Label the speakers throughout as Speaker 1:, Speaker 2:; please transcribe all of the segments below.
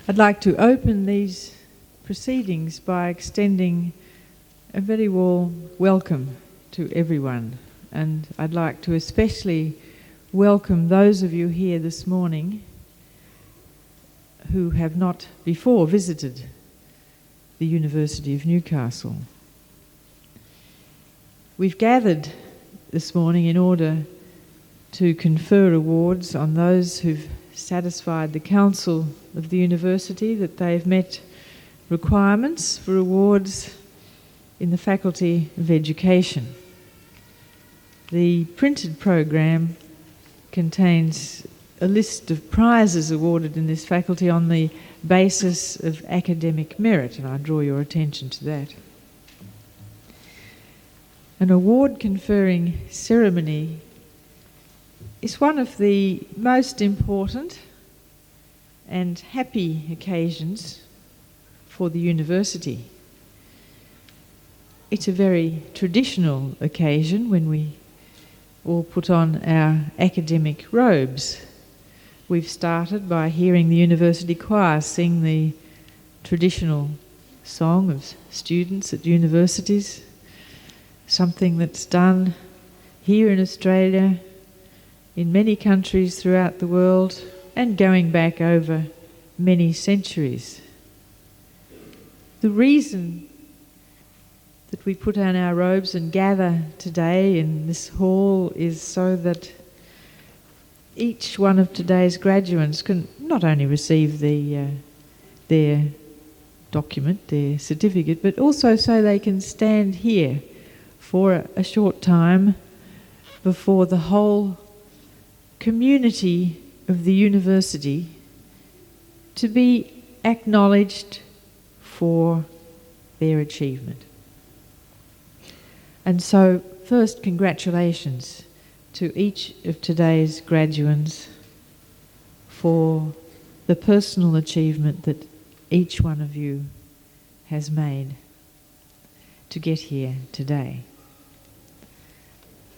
Speaker 1: I'd like to open these proceedings by extending a very warm welcome to everyone, and I'd like to especially welcome those of you here this morning who have not before visited the University of Newcastle. We've gathered this morning in order to confer awards on those who've satisfied the Council of the University that they've met requirements for awards in the Faculty of Education. The printed program contains a list of prizes awarded in this faculty on the basis of academic merit, and I draw your attention to that. An award conferring ceremony is one of the most important and happy occasions for the university. It's a very traditional occasion when we all put on our academic robes. We've started by hearing the university choir sing the traditional song of students at universities, something that's done here in Australia, in many countries throughout the world, and going back over many centuries. The reason that we put on our robes and gather today in this hall is so that each one of today's graduates can not only receive their document, their certificate, but also so they can stand here for a short time before the whole community of the university to be acknowledged for their achievement. And so, first, congratulations to each of today's graduates for the personal achievement that each one of you has made to get here today.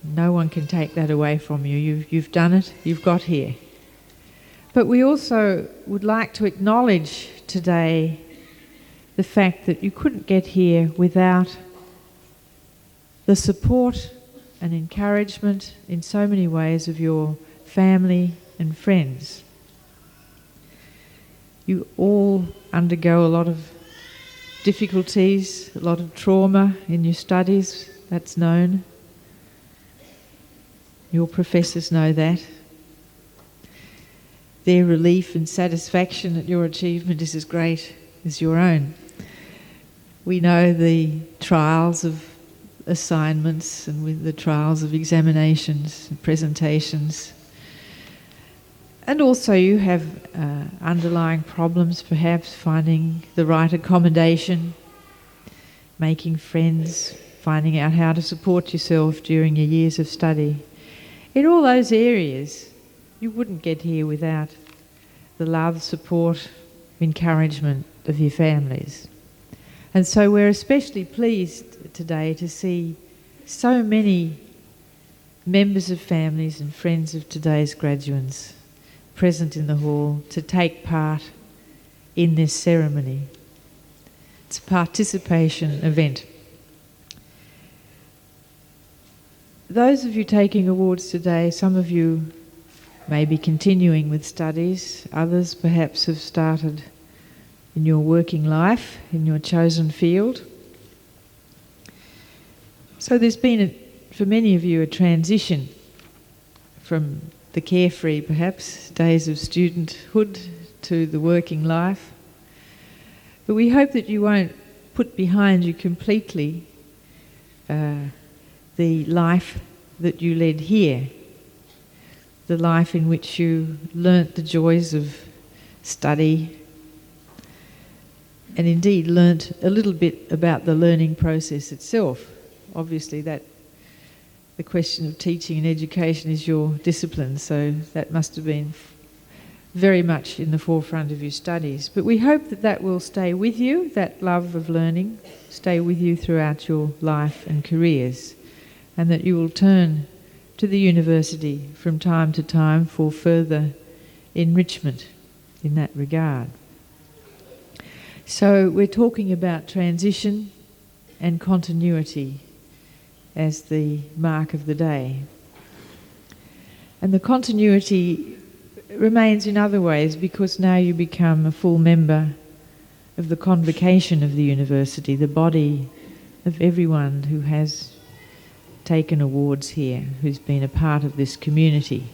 Speaker 1: No one can take that away from you. You've done it, you've got here. But we also would like to acknowledge today the fact that you couldn't get here without the support and encouragement in so many ways of your family and friends. You all undergo a lot of difficulties, a lot of trauma in your studies, that's known. Your professors know that. Their relief and satisfaction at your achievement is as great as your own. We know the trials of assignments and with the trials of examinations and presentations. And also you have underlying problems, perhaps finding the right accommodation, making friends, finding out how to support yourself during your years of study. In all those areas, you wouldn't get here without the love, support, encouragement of your families. And so we're especially pleased today to see so many members of families and friends of today's graduates present in the hall to take part in this ceremony. It's a participation event. Those of you taking awards today, some of you may be continuing with studies, others perhaps have started in your working life, in your chosen field. So there's been, for many of you, a transition from the carefree, perhaps, days of studenthood to the working life. But we hope that you won't put behind you completely the life that you led here, the life in which you learnt the joys of study, and indeed learnt a little bit about the learning process itself. Obviously that the question of teaching and education is your discipline, so that must have been very much in the forefront of your studies. But we hope that that will stay with you, that love of learning, stay with you throughout your life and careers, and that you will turn to the university from time to time for further enrichment in that regard. So we're talking about transition and continuity as the mark of the day. And the continuity remains in other ways because now you become a full member of the convocation of the university, the body of everyone who has taken awards here, who's been a part of this community.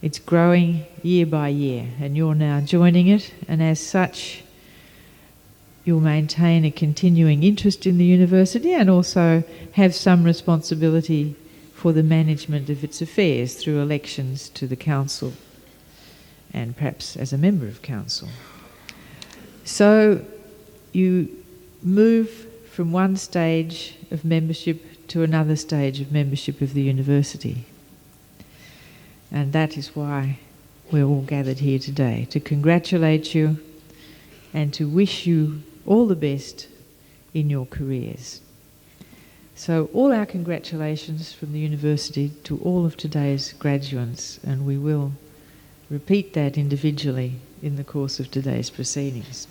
Speaker 1: It's growing year by year, and you're now joining it, and as such you'll maintain a continuing interest in the university and also have some responsibility for the management of its affairs through elections to the council and perhaps as a member of council. So you move from one stage of membership to another stage of membership of the university. And that is why we're all gathered here today, to congratulate you and to wish you all the best in your careers. So all our congratulations from the university to all of today's graduates, and we will repeat that individually in the course of today's proceedings.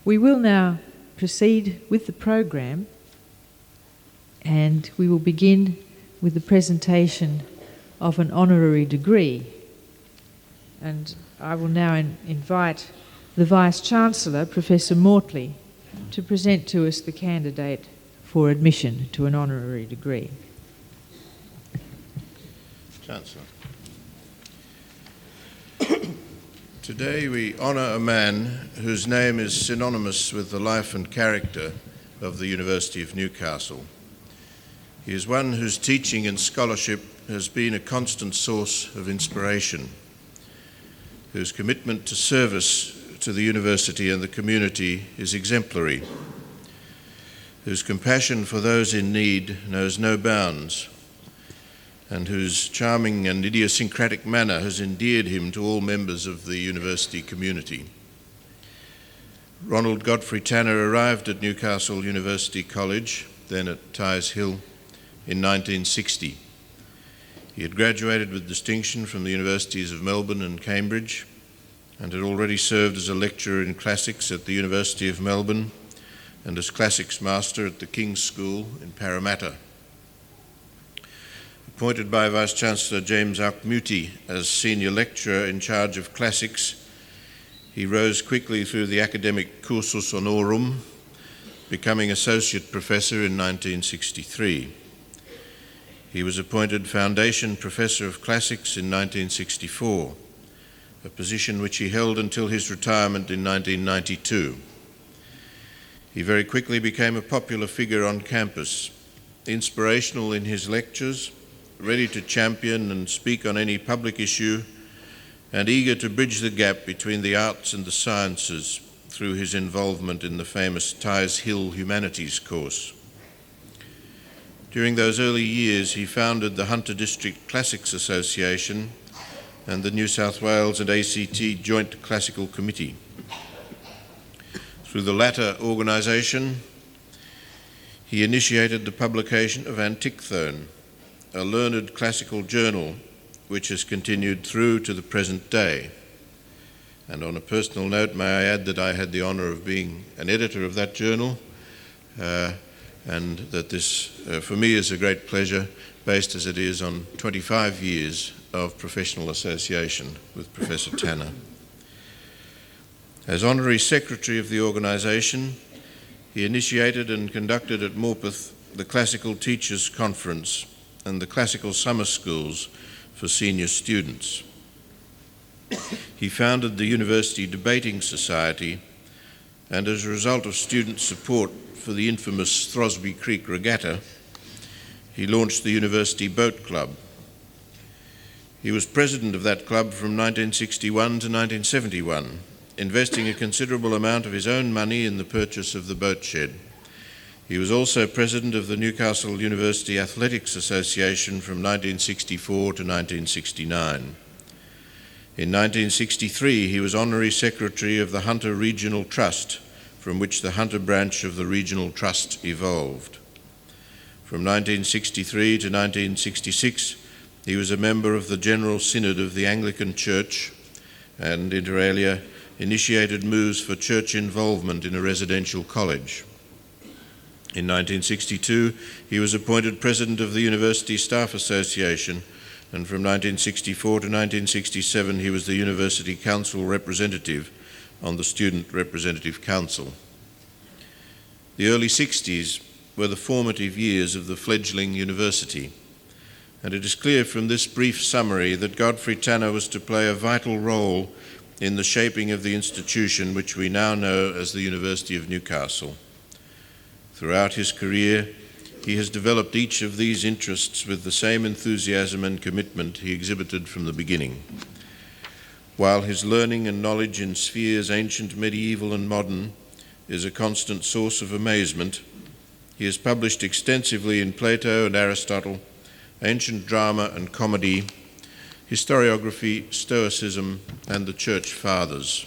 Speaker 1: We will now proceed with the program, and we will begin with the presentation of an honorary degree. And I will now invite the Vice-Chancellor, Professor Mortley, to present to us the candidate for admission to an honorary degree.
Speaker 2: Chancellor. Today we honour a man whose name is synonymous with the life and character of the University of Newcastle. He is one whose teaching and scholarship has been a constant source of inspiration, whose commitment to service to the university and the community is exemplary, whose compassion for those in need knows no bounds, and whose charming and idiosyncratic manner has endeared him to all members of the university community. Ronald Godfrey Tanner arrived at Newcastle University College, then at Tighes Hill, in 1960. He had graduated with distinction from the universities of Melbourne and Cambridge, and had already served as a lecturer in classics at the University of Melbourne and as classics master at the King's School in Parramatta. Appointed by Vice-Chancellor James Auchmuty as senior lecturer in charge of classics, he rose quickly through the academic cursus honorum, becoming associate professor in 1963. He was appointed Foundation Professor of Classics in 1964, a position which he held until his retirement in 1992. He very quickly became a popular figure on campus, inspirational in his lectures, ready to champion and speak on any public issue, and eager to bridge the gap between the arts and the sciences through his involvement in the famous Tighes Hill Humanities course. During those early years, he founded the Hunter District Classics Association and the New South Wales and ACT Joint Classical Committee. Through the latter organisation, he initiated the publication of Antichthone, a learned classical journal which has continued through to the present day. And on a personal note, may I add that I had the honour of being an editor of that journal, and that this, for me, is a great pleasure, based as it is on 25 years of professional association with Professor Tanner. As Honorary Secretary of the organisation, he initiated and conducted at Morpeth the Classical Teachers' Conference and the Classical Summer Schools for senior students. He founded the University Debating Society, and as a result of student support for the infamous Throsby Creek Regatta, he launched the University Boat Club. He was president of that club from 1961 to 1971, investing a considerable amount of his own money in the purchase of the boat shed. He was also president of the Newcastle University Athletics Association from 1964 to 1969. In 1963, he was honorary secretary of the Hunter Regional Trust, from which the Hunter branch of the Regional Trust evolved. From 1963 to 1966, he was a member of the General Synod of the Anglican Church, and inter alia, initiated moves for church involvement in a residential college. In 1962, he was appointed President of the University Staff Association, and from 1964 to 1967 he was the University Council representative on the Student Representative Council. The early 60s were the formative years of the fledgling university, and it is clear from this brief summary that Godfrey Tanner was to play a vital role in the shaping of the institution which we now know as the University of Newcastle. Throughout his career, he has developed each of these interests with the same enthusiasm and commitment he exhibited from the beginning. While his learning and knowledge in spheres ancient, medieval, and modern is a constant source of amazement, he has published extensively in Plato and Aristotle, ancient drama and comedy, historiography, Stoicism, and the Church Fathers.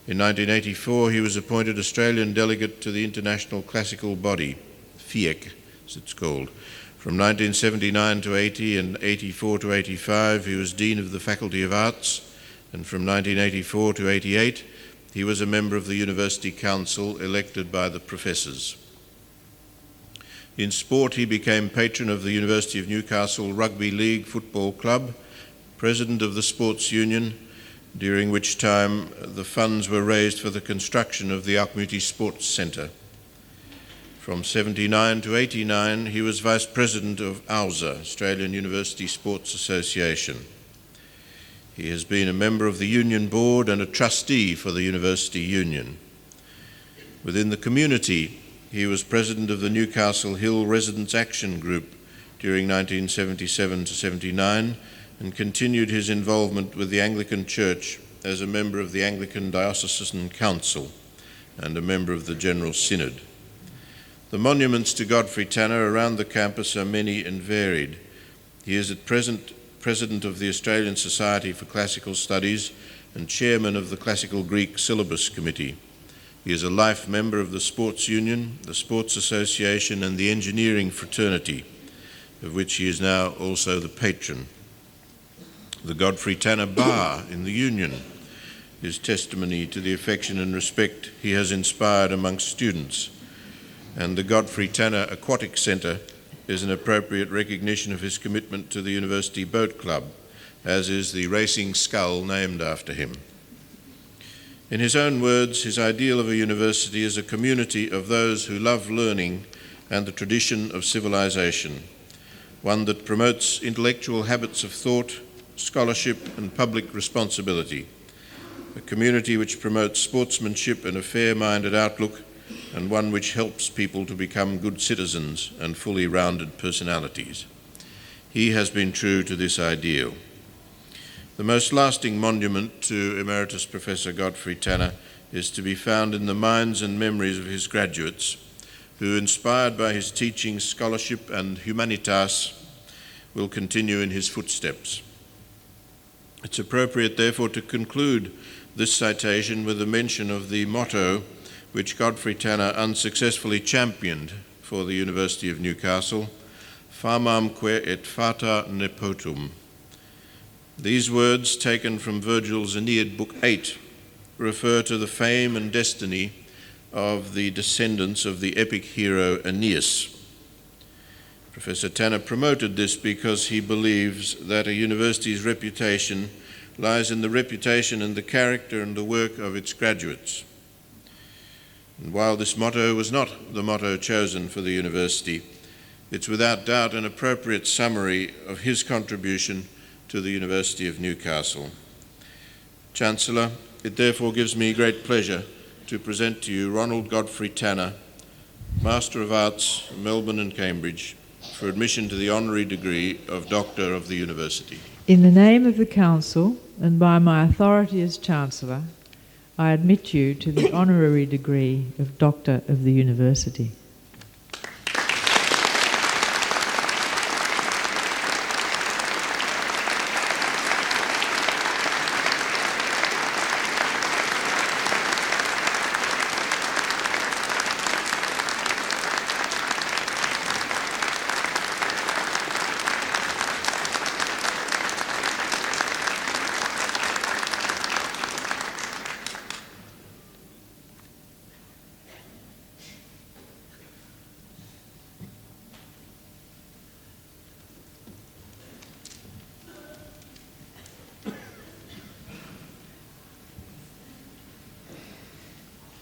Speaker 2: In 1984, he was appointed Australian delegate to the International Classical Body, FIEC, as it's called. From 1979 to 80 and 84 to 85, he was Dean of the Faculty of Arts, and from 1984 to 88, he was a member of the University Council elected by the professors. In sport, he became patron of the University of Newcastle Rugby League Football Club, president of the Sports Union, during which time the funds were raised for the construction of the Auckmuty Sports Centre. From 79 to 89, he was vice president of AUSA, Australian University Sports Association. He has been a member of the Union Board and a trustee for the University Union. Within the community, he was president of the Newcastle Hill Residents Action Group during 1977 to 79 and continued his involvement with the Anglican Church as a member of the Anglican Diocesan Council and a member of the General Synod. The monuments to Godfrey Tanner around the campus are many and varied. He is at present President of the Australian Society for Classical Studies and Chairman of the Classical Greek Syllabus Committee. He is a life member of the Sports Union, the Sports Association, and the Engineering Fraternity, of which he is now also the patron. The Godfrey Tanner Bar in the Union is testimony to the affection and respect he has inspired amongst students, and the Godfrey Tanner Aquatic Centre is an appropriate recognition of his commitment to the University Boat Club, as is the Racing Scull named after him. In his own words, his ideal of a university is a community of those who love learning and the tradition of civilization, one that promotes intellectual habits of thought, scholarship, and public responsibility, a community which promotes sportsmanship and a fair-minded outlook, and one which helps people to become good citizens and fully rounded personalities. He has been true to this ideal. The most lasting monument to Emeritus Professor Godfrey Tanner is to be found in the minds and memories of his graduates, who, inspired by his teaching, scholarship, and humanitas, will continue in his footsteps. It's appropriate, therefore, to conclude this citation with a mention of the motto which Godfrey Tanner unsuccessfully championed for the University of Newcastle, famamque et fata nepotum. These words, taken from Virgil's Aeneid, Book 8, refer to the fame and destiny of the descendants of the epic hero Aeneas. Professor Tanner promoted this because he believes that a university's reputation lies in the reputation and the character and the work of its graduates. And while this motto was not the motto chosen for the university, it's without doubt an appropriate summary of his contribution to the University of Newcastle. Chancellor, it therefore gives me great pleasure to present to you Ronald Godfrey Tanner, Master of Arts, Melbourne and Cambridge, for admission to the honorary degree of Doctor of the University.
Speaker 1: In the name of the Council and by my authority as Chancellor, I admit you to the honorary degree of Doctor of the University.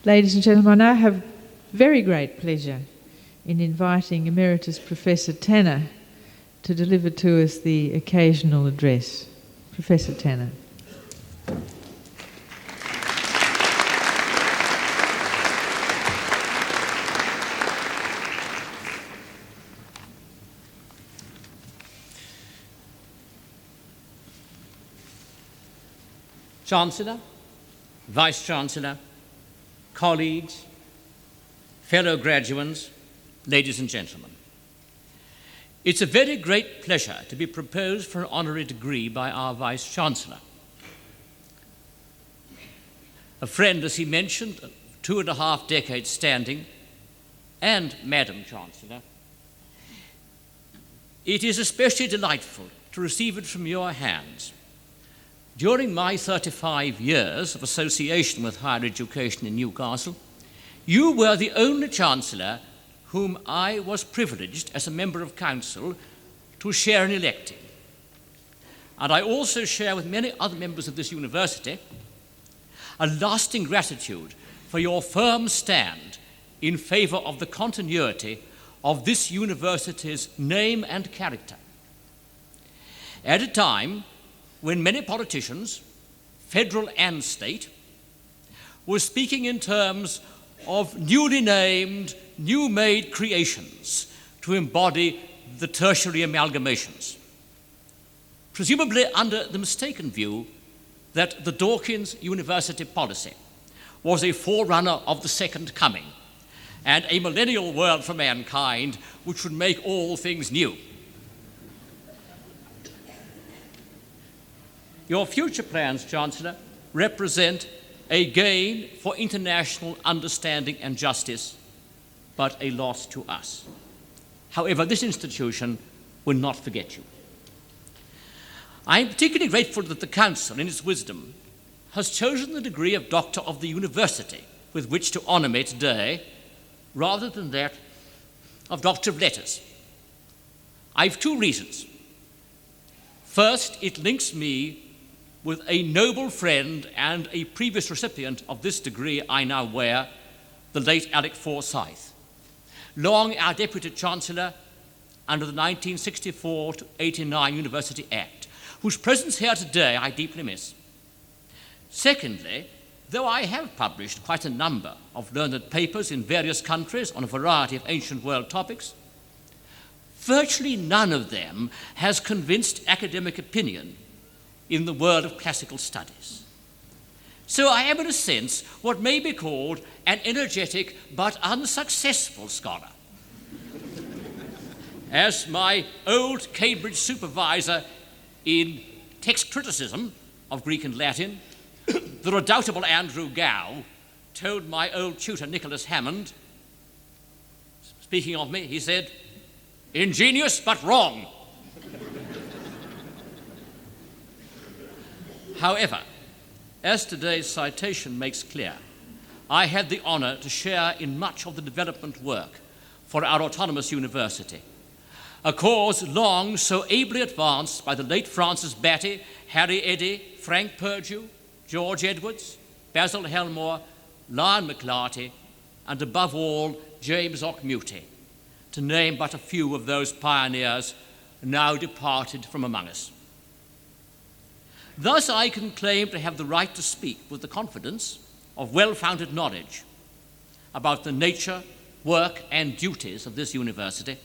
Speaker 1: Ladies and gentlemen, I have very great pleasure in inviting Emeritus Professor Tanner to deliver to us the occasional address. Professor Tanner.
Speaker 3: Chancellor, Vice-Chancellor, colleagues, fellow graduates, ladies and gentlemen. It's a very great pleasure to be proposed for an honorary degree by our Vice-Chancellor. A friend, as he mentioned, 2.5 decades standing, and Madam Chancellor. It is especially delightful to receive it from your hands. During my 35 years of association with higher education in Newcastle, you were the only Chancellor whom I was privileged as a member of Council to share in electing. And I also share with many other members of this university a lasting gratitude for your firm stand in favour of the continuity of this university's name and character. At a time when many politicians, federal and state, were speaking in terms of newly named, new-made creations to embody the tertiary amalgamations, presumably under the mistaken view that the Dawkins University policy was a forerunner of the Second Coming and a millennial world for mankind which would make all things new. Your future plans, Chancellor, represent a gain for international understanding and justice, but a loss to us. However, this institution will not forget you. I am particularly grateful that the Council, in its wisdom, has chosen the degree of Doctor of the University with which to honour me today, rather than that of Doctor of Letters. I have 2 reasons. First, it links me with a noble friend and a previous recipient of this degree I now wear, the late Alec Forsyth, long our Deputy Chancellor under the 1964-89 University Act, whose presence here today I deeply miss. Secondly, though I have published quite a number of learned papers in various countries on a variety of ancient world topics, virtually none of them has convinced academic opinion in the world of classical studies. So I am, in a sense, what may be called an energetic but unsuccessful scholar. As my old Cambridge supervisor in text criticism of Greek and Latin, the redoubtable Andrew Gow, told my old tutor Nicholas Hammond, speaking of me, he said, "Ingenious but wrong." However, as today's citation makes clear, I had the honour to share in much of the development work for our autonomous university, a cause long so ably advanced by the late Francis Batty, Harry Eddy, Frank Purdue, George Edwards, Basil Helmore, Lyon McClarty, and above all, James Auchmuty, to name but a few of those pioneers now departed from among us. Thus, I can claim to have the right to speak with the confidence of well-founded knowledge about the nature, work, and duties of this university.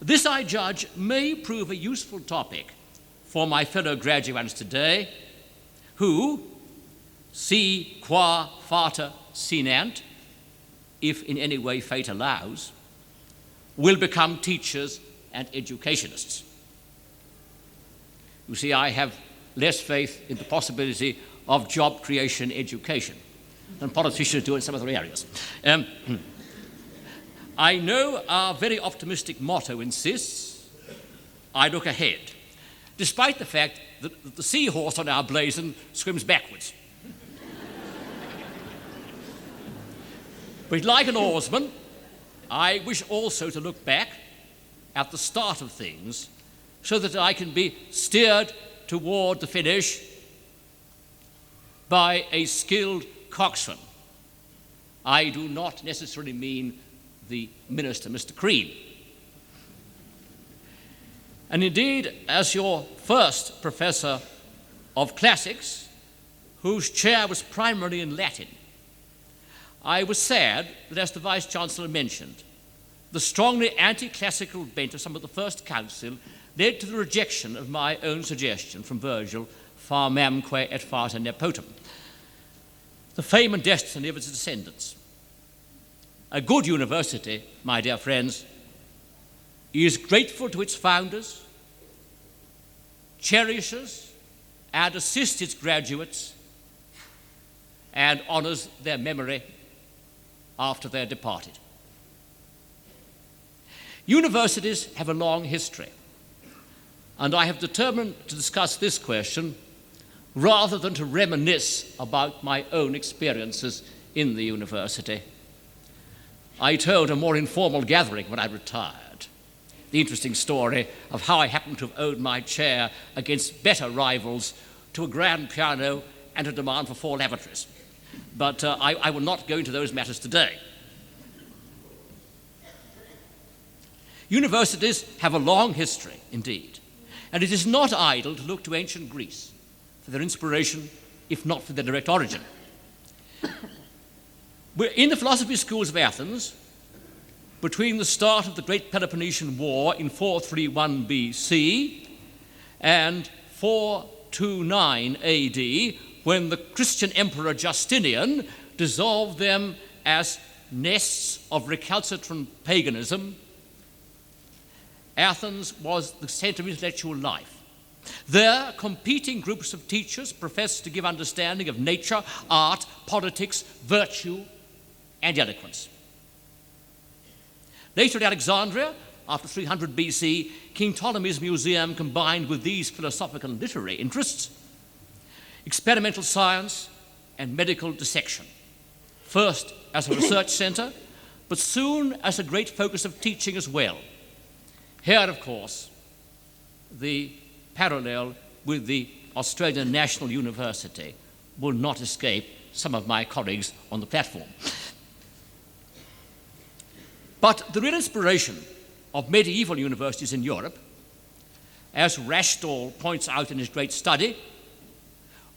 Speaker 3: This, I judge, may prove a useful topic for my fellow graduates today, who, si qua fata sinant, if in any way fate allows, will become teachers and educationists. You see, I have less faith in the possibility of job creation education than politicians do in some other areas. I know our very optimistic motto insists, "I look ahead," despite the fact that the seahorse on our blazon swims backwards. But like an oarsman, I wish also to look back at the start of things so that I can be steered toward the finish by a skilled coxswain I do not necessarily mean the minister, Mr. Crean. And indeed, as your first professor of classics, whose chair was primarily in Latin, I was sad that, as the Vice-Chancellor mentioned, the strongly anti-classical bent of some of the first council led to the rejection of my own suggestion from Virgil, famamque et fata nepotum, the fame and destiny of its descendants. A good university, my dear friends, is grateful to its founders, cherishes and assists its graduates, and honors their memory after they're departed. Universities have a long history, and I have determined to discuss this question rather than to reminisce about my own experiences in the university. I told a more informal gathering when I retired the interesting story of how I happened to have owed my chair against better rivals to a grand piano and a demand for 4 lavatories. But I will not go into those matters today. Universities have a long history, indeed, and it is not idle to look to ancient Greece for their inspiration, if not for their direct origin. In the philosophy schools of Athens, between the start of the Great Peloponnesian War in 431 BC and 429 AD, when the Christian Emperor Justinian dissolved them as nests of recalcitrant paganism, Athens was the center of intellectual life. There, competing groups of teachers professed to give understanding of nature, art, politics, virtue, and eloquence. Later at Alexandria, after 300 BC, King Ptolemy's museum combined with these philosophical and literary interests experimental science and medical dissection, first as a research center, but soon as a great focus of teaching as well. Here, of course, the parallel with the Australian National University will not escape some of my colleagues on the platform. But the real inspiration of medieval universities in Europe, as Rashtal points out in his great study,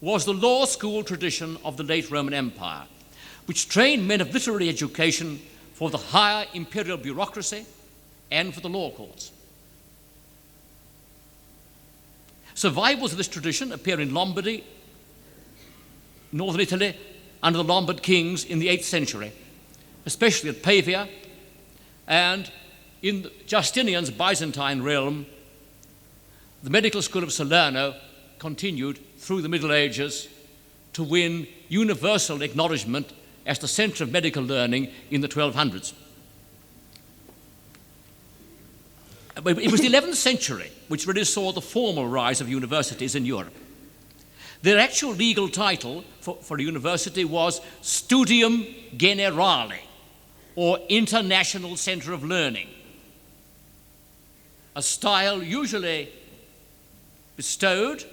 Speaker 3: was the law school tradition of the late Roman Empire, which trained men of literary education for the higher imperial bureaucracy and for the law courts. Survivals of this tradition appear in Lombardy, northern Italy, under the Lombard kings in the 8th century, especially at Pavia, and in Justinian's Byzantine realm, the medical school of Salerno continued through the Middle Ages to win universal acknowledgement as the center of medical learning in the 1200s. It was the 11th century which really saw the formal rise of universities in Europe. Their actual legal title for a university was Studium Generale, or International Center of Learning, a style usually bestowed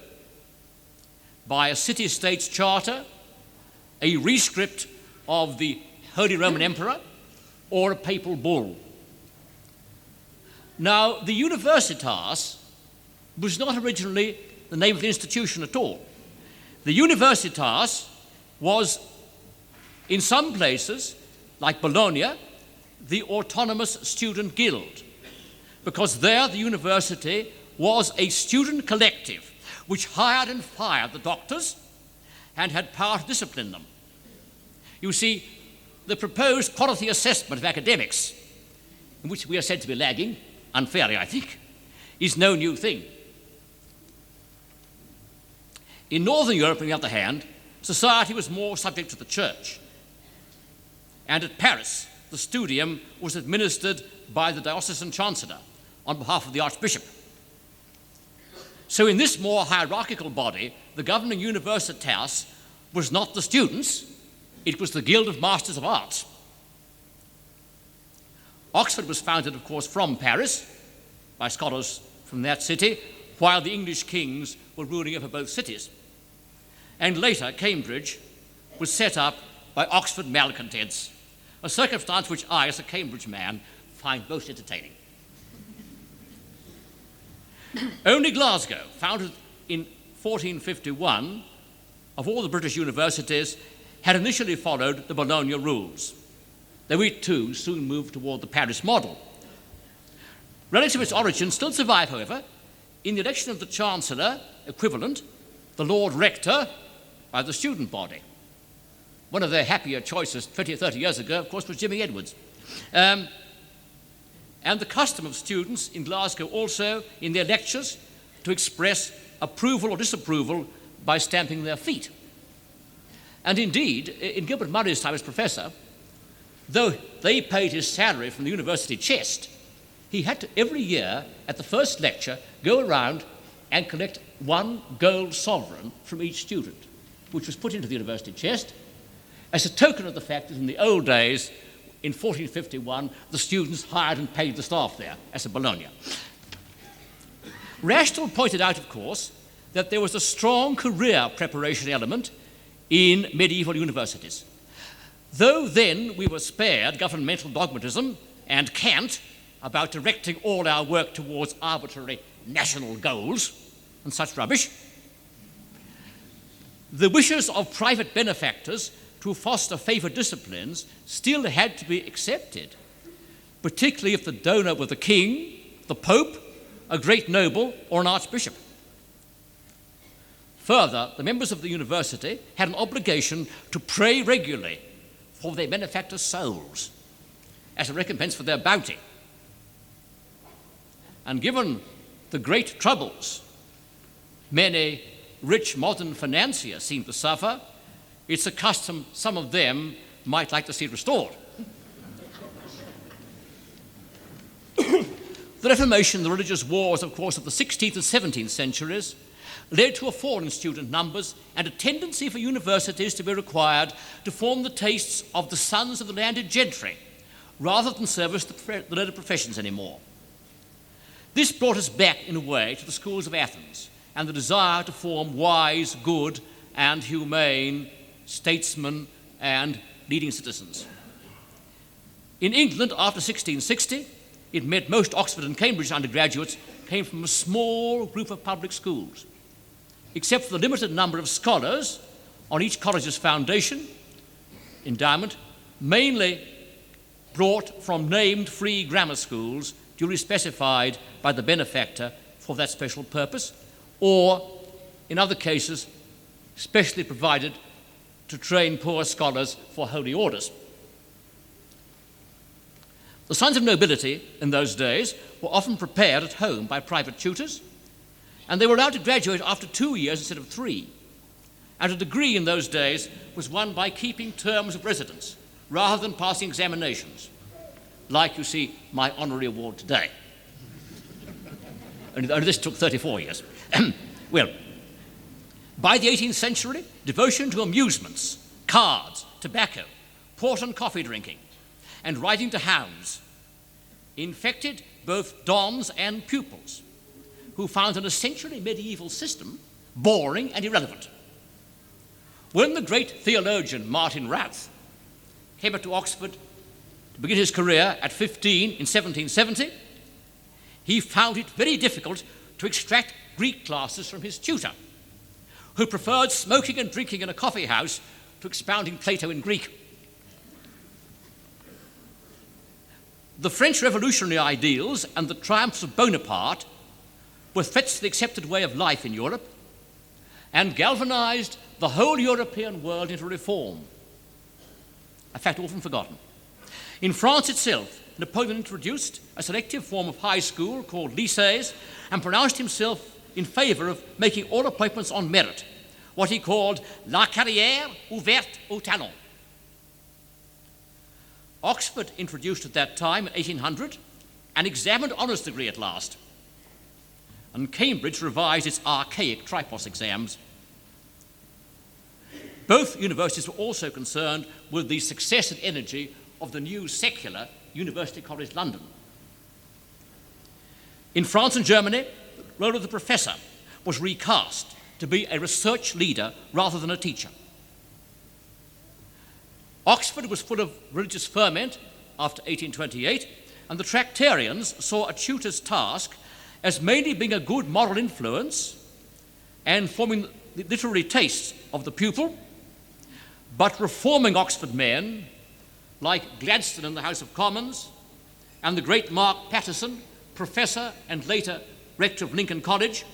Speaker 3: by a city-state's charter, a rescript of the Holy Roman Emperor, or a papal bull. Now, the Universitas was not originally the name of the institution at all. The Universitas was, in some places, like Bologna, the autonomous student guild, because there the university was a student collective which hired and fired the doctors and had power to discipline them. You see, the proposed quality assessment of academics, in which we are said to be lagging, unfairly I think, is no new thing. In Northern Europe, on the other hand, society was more subject to the church. And at Paris, the studium was administered by the diocesan chancellor on behalf of the archbishop. So in this more hierarchical body, the governing universitas was not the students, it was the Guild of Masters of Arts. Oxford was founded, of course, from Paris by scholars from that city, while the English kings were ruling over both cities. And later, Cambridge was set up by Oxford malcontents a circumstance which I, as a Cambridge man, find most entertaining. Only Glasgow, founded in 1451, of all the British universities, had initially followed the Bologna rules, though it too soon moved toward the Paris model. Relics of its origin still survive, however, in the election of the Chancellor, equivalent, the Lord Rector, by the student body. One of their happier choices 20 or 30 years ago, of course, was Jimmy Edwards. And the custom of students in Glasgow also, in their lectures, to express approval or disapproval by stamping their feet. And indeed, in Gilbert Murray's time as professor, though they paid his salary from the university chest, he had to, every year, at the first lecture, go around and collect one gold sovereign from each student, which was put into the university chest as a token of the fact that in the old days, in 1451, the students hired and paid the staff there, as at Bologna. Rashtel pointed out, of course, that there was a strong career preparation element in medieval universities. Though then we were spared governmental dogmatism and cant about directing all our work towards arbitrary national goals and such rubbish, the wishes of private benefactors to foster favoured disciplines still had to be accepted, particularly if the donor were the king, the pope, a great noble, or an archbishop. Further, the members of the university had an obligation to pray regularly for their benefactors' souls as a recompense for their bounty. And given the great troubles many rich modern financiers seem to suffer, it's a custom some of them might like to see restored. The Reformation, the religious wars, of course, of the 16th and 17th centuries led to a fall in student numbers and a tendency for universities to be required to form the tastes of the sons of the landed gentry rather than service the learned professions anymore. This brought us back, in a way, to the schools of Athens and the desire to form wise, good, and humane statesmen and leading citizens. In England, after 1660, it meant most Oxford and Cambridge undergraduates came from a small group of public schools. Except for the limited number of scholars on each college's foundation, endowment, mainly brought from named free grammar schools duly specified by the benefactor for that special purpose, or, in other cases, specially provided to train poor scholars for holy orders. The sons of nobility in those days were often prepared at home by private tutors, and they were allowed to graduate after 2 years instead of 3. And a degree in those days was won by keeping terms of residence rather than passing examinations, like you see my honorary award today. And this took 34 years. Well, by the 18th century, devotion to amusements, cards, tobacco, port and coffee drinking, and riding to hounds infected both dons and pupils, who found an essentially medieval system boring and irrelevant. When the great theologian Martin Routh came up to Oxford to begin his career at 15 in 1770, he found it very difficult to extract Greek classes from his tutor, who preferred smoking and drinking in a coffee house to expounding Plato in Greek. The French revolutionary ideals and the triumphs of Bonaparte were threats to the accepted way of life in Europe and galvanized the whole European world into reform, a fact often forgotten. In France itself, Napoleon introduced a selective form of high school called lycées and pronounced himself in favor of making all appointments on merit, what he called la carrière ouverte aux talents. Oxford introduced at that time, in 1800, an examined honours degree at last, and Cambridge revised its archaic tripos exams. Both universities were also concerned with the success and energy of the new secular University College London. In France and Germany, the role of the professor was recast to be a research leader rather than a teacher. Oxford was full of religious ferment after 1828, and the Tractarians saw a tutor's task as mainly being a good moral influence and forming the literary tastes of the pupil, but reforming Oxford men like Gladstone in the House of Commons and the great Mark Pattison, professor and later rector of Lincoln College,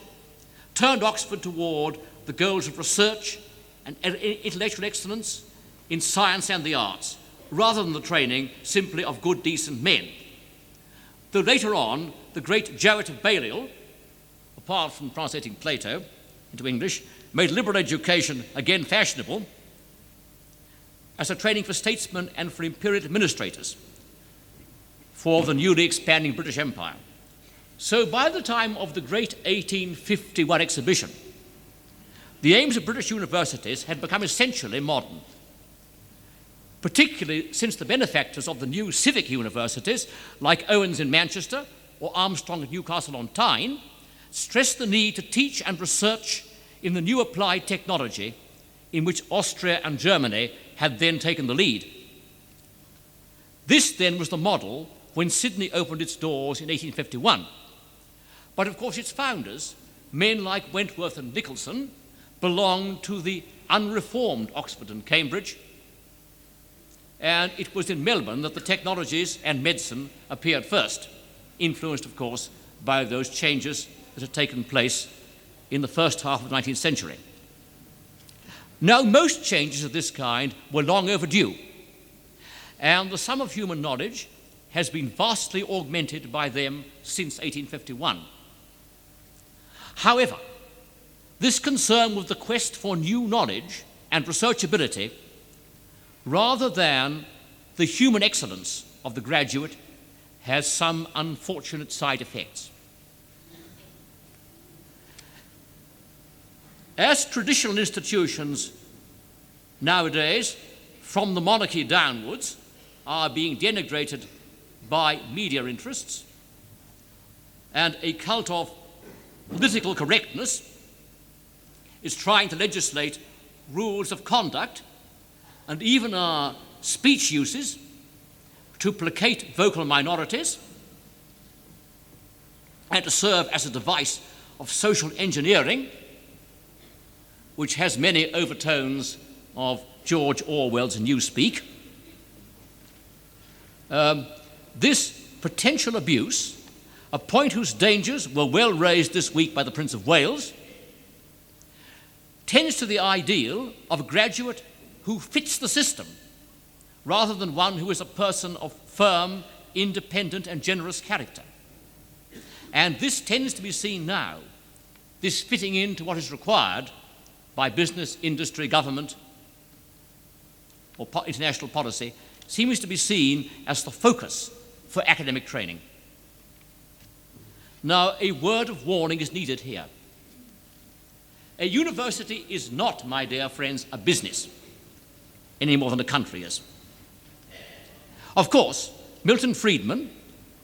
Speaker 3: turned Oxford toward the goals of research and intellectual excellence in science and the arts, rather than the training simply of good, decent men. Though later on, the great Jowett of Balliol, apart from translating Plato into English, made liberal education again fashionable as a training for statesmen and for imperial administrators for the newly expanding British Empire. So by the time of the great 1851 exhibition, the aims of British universities had become essentially modern, particularly since the benefactors of the new civic universities, like Owens in Manchester or Armstrong at Newcastle on Tyne, stressed the need to teach and research in the new applied technology in which Austria and Germany had then taken the lead. This then was the model when Sydney opened its doors in 1851. But of course its founders, men like Wentworth and Nicholson, belonged to the unreformed Oxford and Cambridge, and it was in Melbourne that the technologies and medicine appeared first, influenced, of course, by those changes that had taken place in the first half of the 19th century. Now, most changes of this kind were long overdue, and the sum of human knowledge has been vastly augmented by them since 1851. However, this concern with the quest for new knowledge and researchability, rather than the human excellence of the graduate, has some unfortunate side effects. As traditional institutions nowadays, from the monarchy downwards, are being denigrated by media interests, and a cult of political correctness is trying to legislate rules of conduct and even our speech uses to placate vocal minorities and to serve as a device of social engineering, which has many overtones of George Orwell's Newspeak. This potential abuse, a point whose dangers were well raised this week by the Prince of Wales, tends to the ideal of a graduate who fits the system, rather than one who is a person of firm, independent, and generous character. And this tends to be seen now, this fitting into what is required by business, industry, government, or international policy, seems to be seen as the focus for academic training. Now, a word of warning is needed here. A university is not, my dear friends, a business, any more than a country is. Of course, Milton Friedman,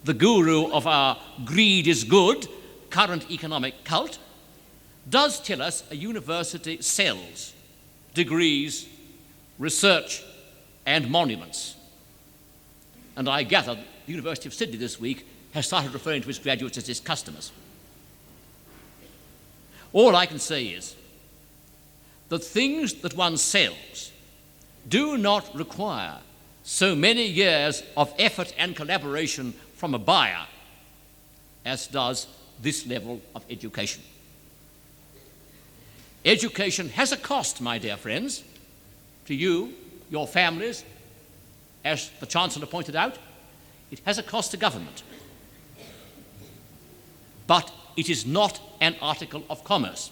Speaker 3: the guru of our greed is good current economic cult, does tell us a university sells degrees, research, and monuments. And I gather the University of Sydney this week has started referring to its graduates as its customers. All I can say is that things that one sells do not require so many years of effort and collaboration from a buyer as does this level of education. Education has a cost, my dear friends, to you, your families, as the Chancellor pointed out. It has a cost to government. But it is not an article of commerce.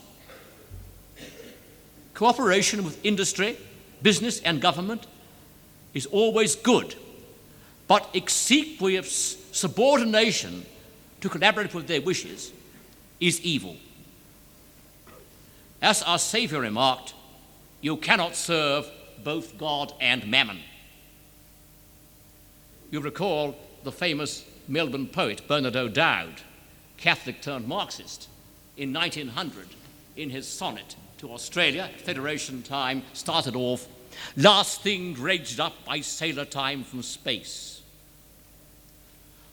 Speaker 3: Cooperation with industry, business, and government is always good, but exequious subordination to collaborate with their wishes is evil. As our Saviour remarked, you cannot serve both God and mammon. You recall the famous Melbourne poet Bernard O'Dowd, Catholic turned Marxist, in 1900, in his sonnet to Australia, Federation time, started off, last thing dredged up by sailor time from space?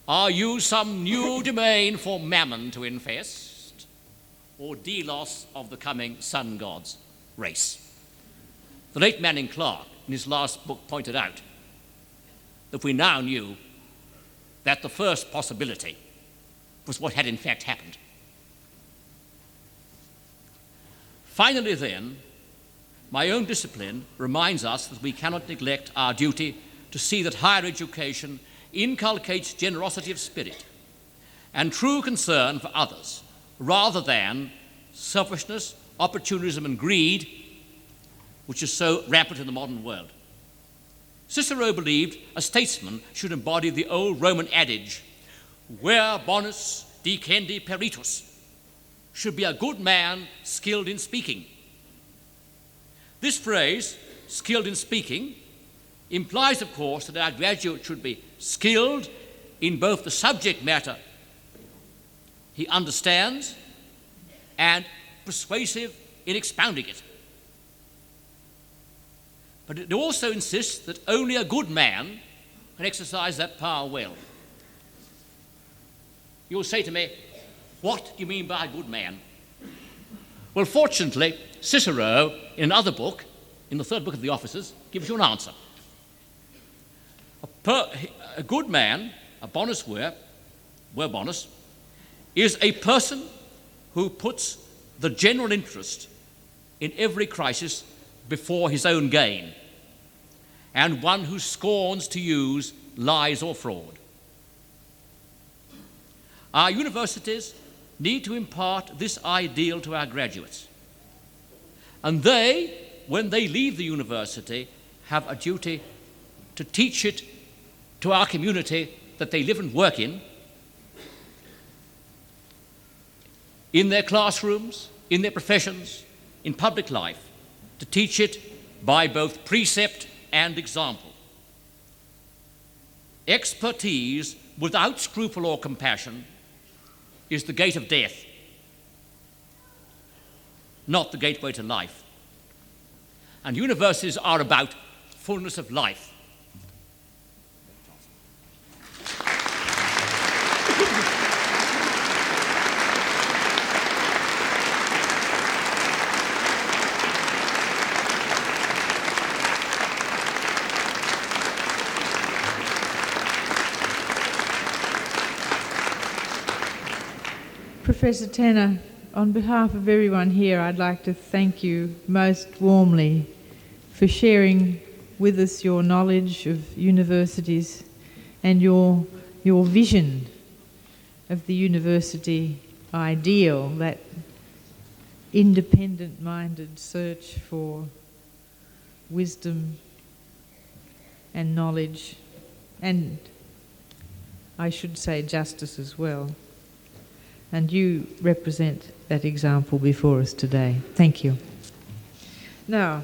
Speaker 3: Are you some new domain for Mammon to infest, or Delos of the coming sun god's race? The late Manning Clark, in his last book, pointed out that if we now knew that the first possibility was what had in fact happened. Finally then, my own discipline reminds us that we cannot neglect our duty to see that higher education inculcates generosity of spirit and true concern for others, rather than selfishness, opportunism and greed, which is so rampant in the modern world. Cicero believed a statesman should embody the old Roman adage, ver bonus dicendi peritus, should be a good man skilled in speaking. This phrase, skilled in speaking, implies, of course, that our graduate should be skilled in both the subject matter he understands and persuasive in expounding it. But it also insists that only a good man can exercise that power well. You'll say to me, what do you mean by a good man? Well, fortunately, Cicero, in another book, in the third book of the Offices, gives you an answer. A good man, a bonus ver bonus, is a person who puts the general interest in every crisis before his own gain, and one who scorns to use lies or fraud. Our universities need to impart this ideal to our graduates, and they, when they leave the university, have a duty to teach it to our community that they live and work in their classrooms, in their professions, in public life, to teach it by both precept and example. Expertise without scruple or compassion is the gate of death, not the gateway to life. And universities are about fullness of life.
Speaker 1: Professor Tanner, on behalf of everyone here, I'd like to thank you most warmly for sharing with us your knowledge of universities and your vision of the university ideal, that independent-minded search for wisdom and knowledge, and I should say justice as well. And you represent that example before us today. Thank you. Now,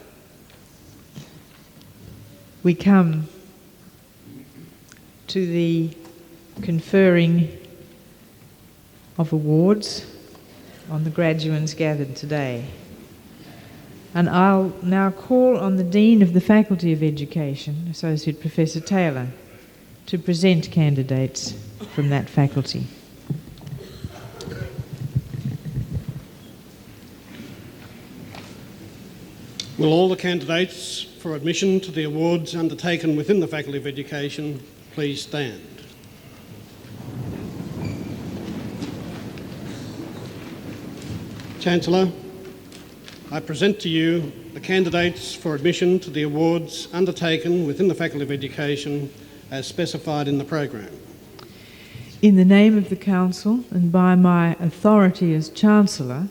Speaker 1: we come to the conferring of awards on the graduates gathered today. And I'll now call on the Dean of the Faculty of Education, Associate Professor Taylor, to present candidates from that faculty.
Speaker 4: Will all the candidates for admission to the awards undertaken within the Faculty of Education please stand? Chancellor, I present to you the candidates for admission to the awards undertaken within the Faculty of Education as specified in the program.
Speaker 1: In the name of the Council and by my authority as Chancellor,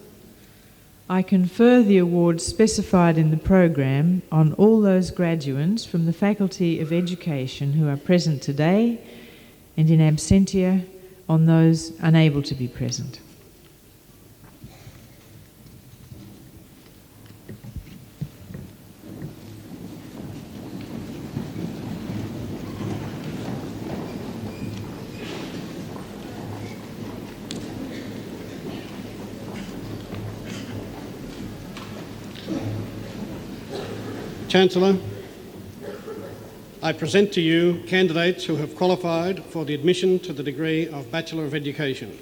Speaker 1: I confer the awards specified in the program on all those graduates from the Faculty of Education who are present today, and in absentia on those unable to be present.
Speaker 4: Chancellor, I present to you candidates who have qualified for the admission to the degree of Bachelor of Education.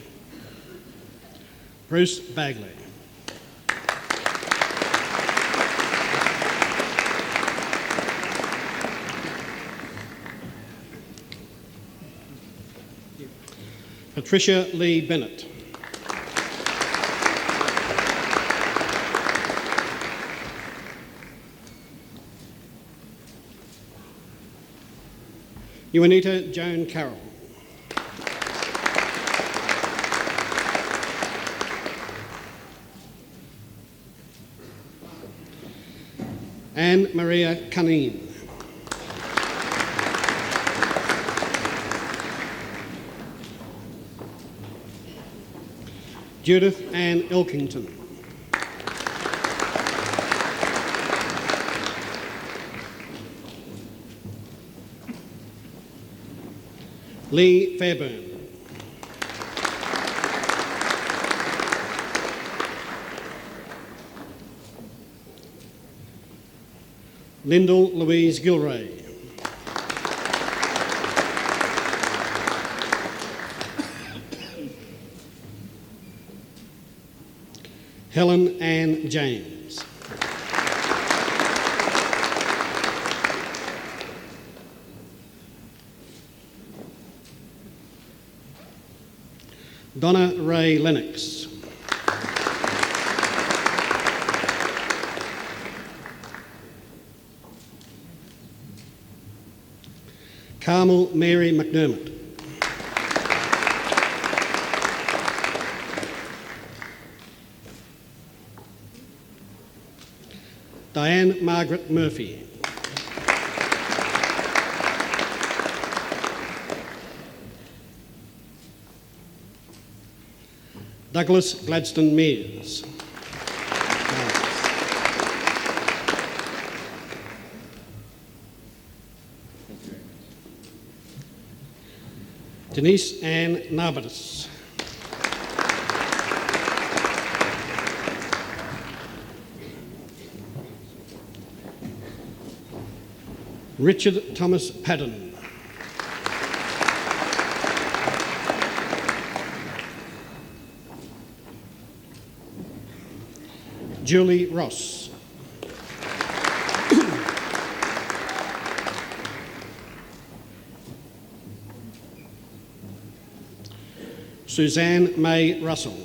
Speaker 4: Bruce Bagley. Patricia Lee Bennett. Juanita Joan Carroll. Anne Maria Cuneen. Judith Ann Elkington. Lee Fairburn. Lyndall Louise Gilray. Helen Ann James. Donna Ray Lennox. Carmel Mary McDermott. Diane Margaret Murphy. Douglas Gladstone Mears. Denise Ann Narbatis. Richard Thomas Padden. Julie Ross. Suzanne May Russell.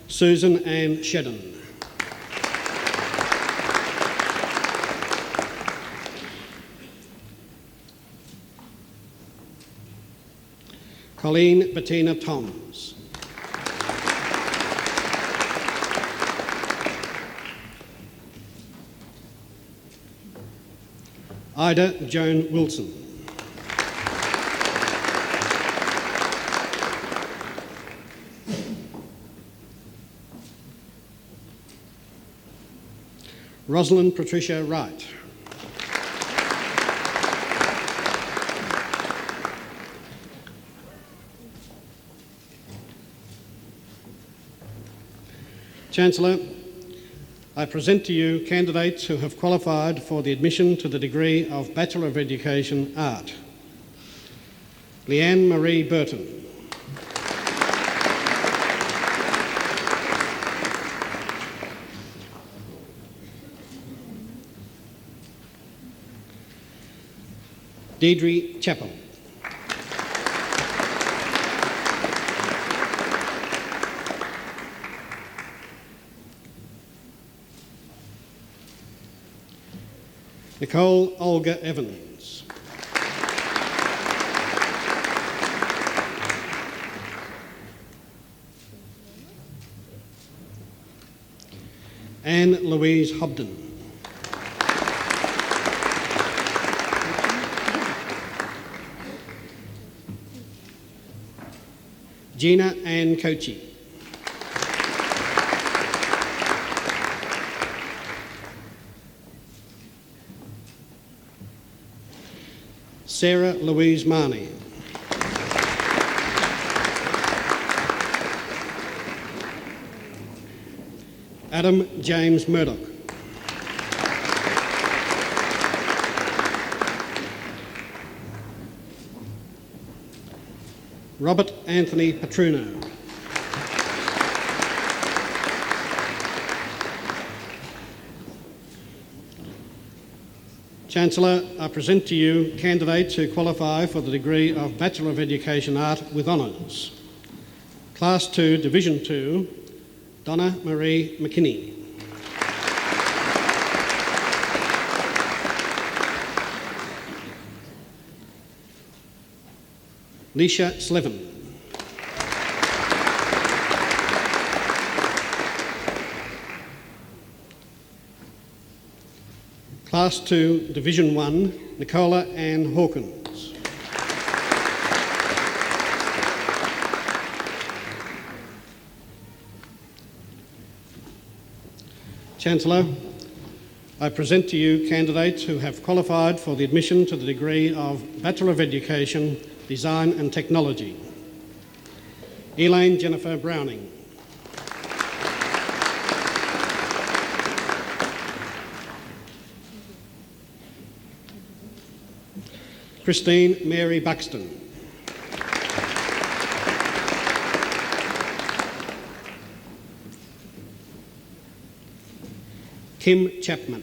Speaker 4: Susan Ann Shedden. Colleen Bettina Toms. Ida Joan Wilson. Rosalind Patricia Wright. Chancellor, I present to you candidates who have qualified for the admission to the degree of Bachelor of Education, Art. Leanne Marie Burton. Deidre Chappell. Nicole Olga Evans. Anne Louise Hobden. Gina Ann Cochie. Sarah Louise Marnie. Adam James Murdoch. Robert Anthony Petruno. Chancellor, I present to you candidates who qualify for the degree of Bachelor of Education Art with honours. Class 2, Division 2, Donna Marie McKinney. Leisha Slevin. Class 2, Division 1, Nicola Ann Hawkins. Chancellor, I present to you candidates who have qualified for the admission to the degree of Bachelor of Education, Design and Technology. Elaine Jennifer Browning. Christine Mary Buxton. Kim Chapman.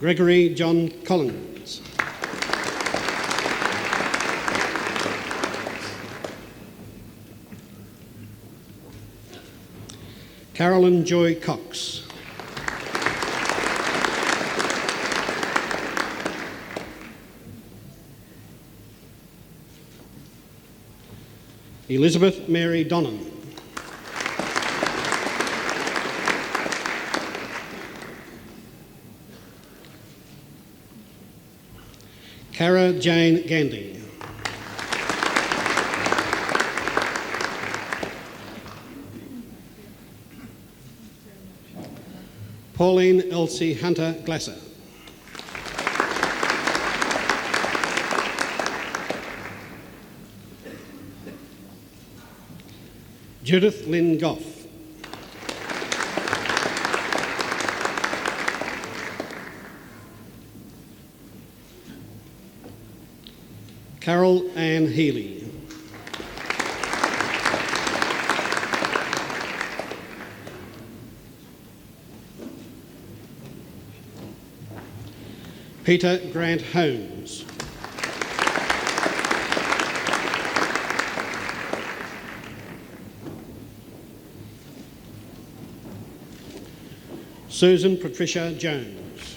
Speaker 4: Gregory John Collins. Carolyn Joy Cox. Elizabeth Mary Donnan. Cara Jane Gandy. Pauline Elsie Hunter Glasser. Judith Lynn Goff. Carol Ann Healy. Peter Grant Holmes. Susan Patricia Jones.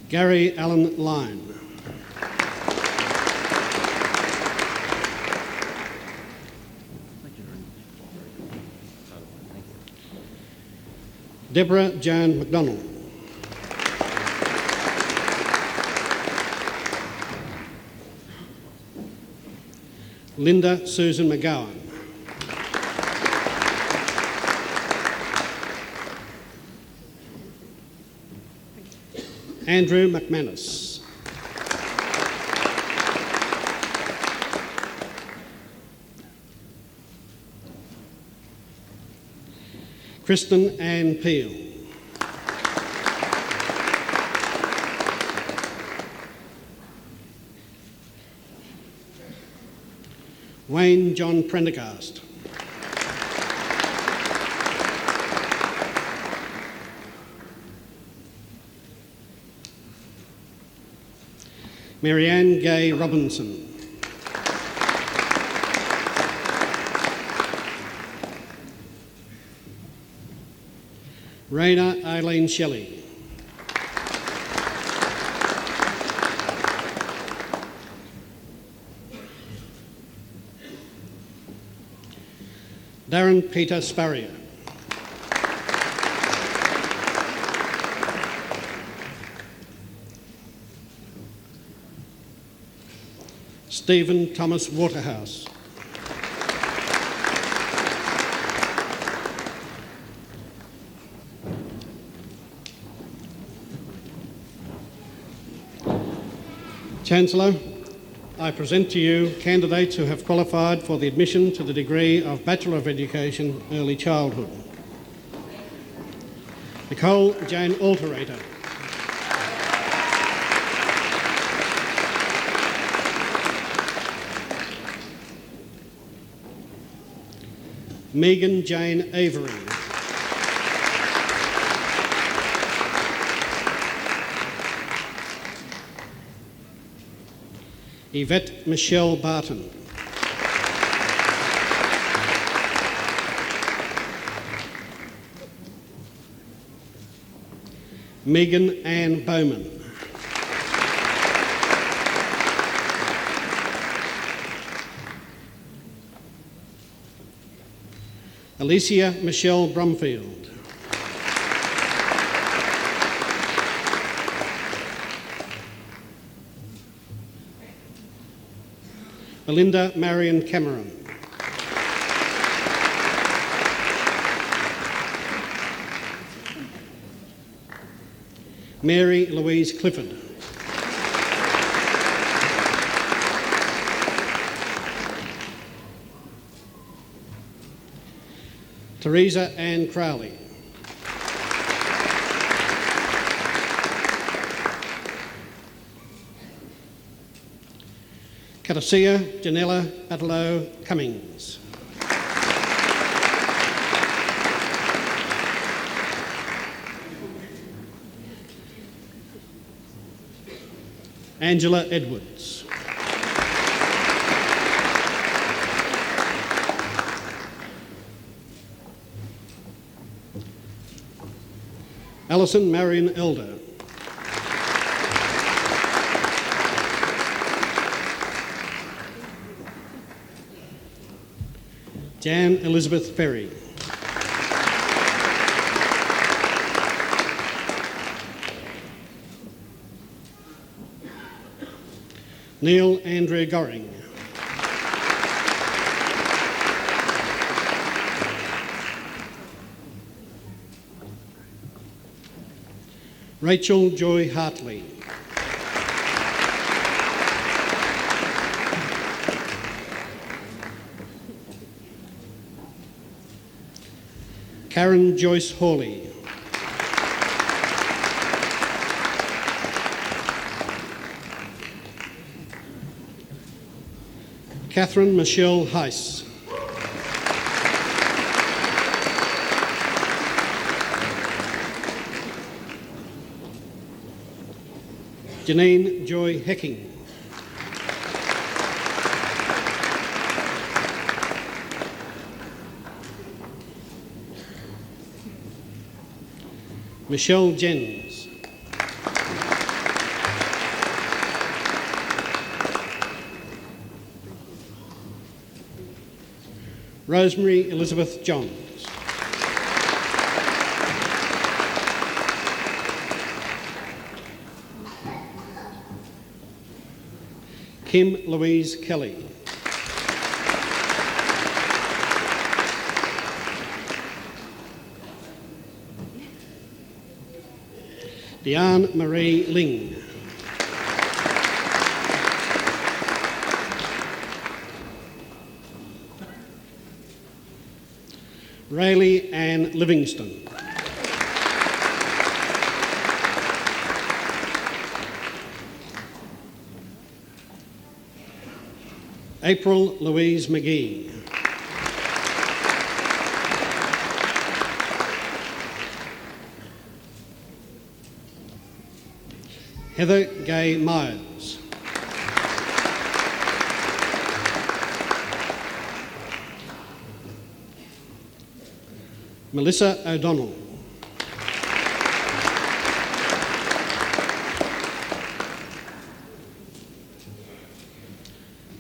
Speaker 4: Gary Allen Lyne. Deborah Joan McDonald. Linda Susan McGowan. Andrew McManus. Kristen Ann Peel. Wayne John Prendergast. Marianne Gay Robinson. Raina Eileen Shelley. Darren Peter Spurrier. Stephen Thomas Waterhouse. Chancellor, I present to you candidates who have qualified for the admission to the degree of Bachelor of Education, Early Childhood. Nicole Jane Alterator. Megan Jane Avery. Yvette Michelle Barton. Megan Ann Bowman. Alicia Michelle Brumfield. Belinda Marion Cameron. Mary Louise Clifford. Teresa Ann Crowley. Katasia Janella Atalo Cummings. Angela Edwards. Alison Marion Elder. Jan Elizabeth Ferry. Neil Andrea Goring. Rachel Joy Hartley. Karen Joyce Hawley. Catherine Michelle Heiss. Janine Joy Hecking. Michelle Jens. Rosemary Elizabeth Johns. Kim Louise Kelly. Diane Marie Ling. Rayleigh Ann Livingston. April Louise McGee. Heather Gay Myers. Melissa O'Donnell.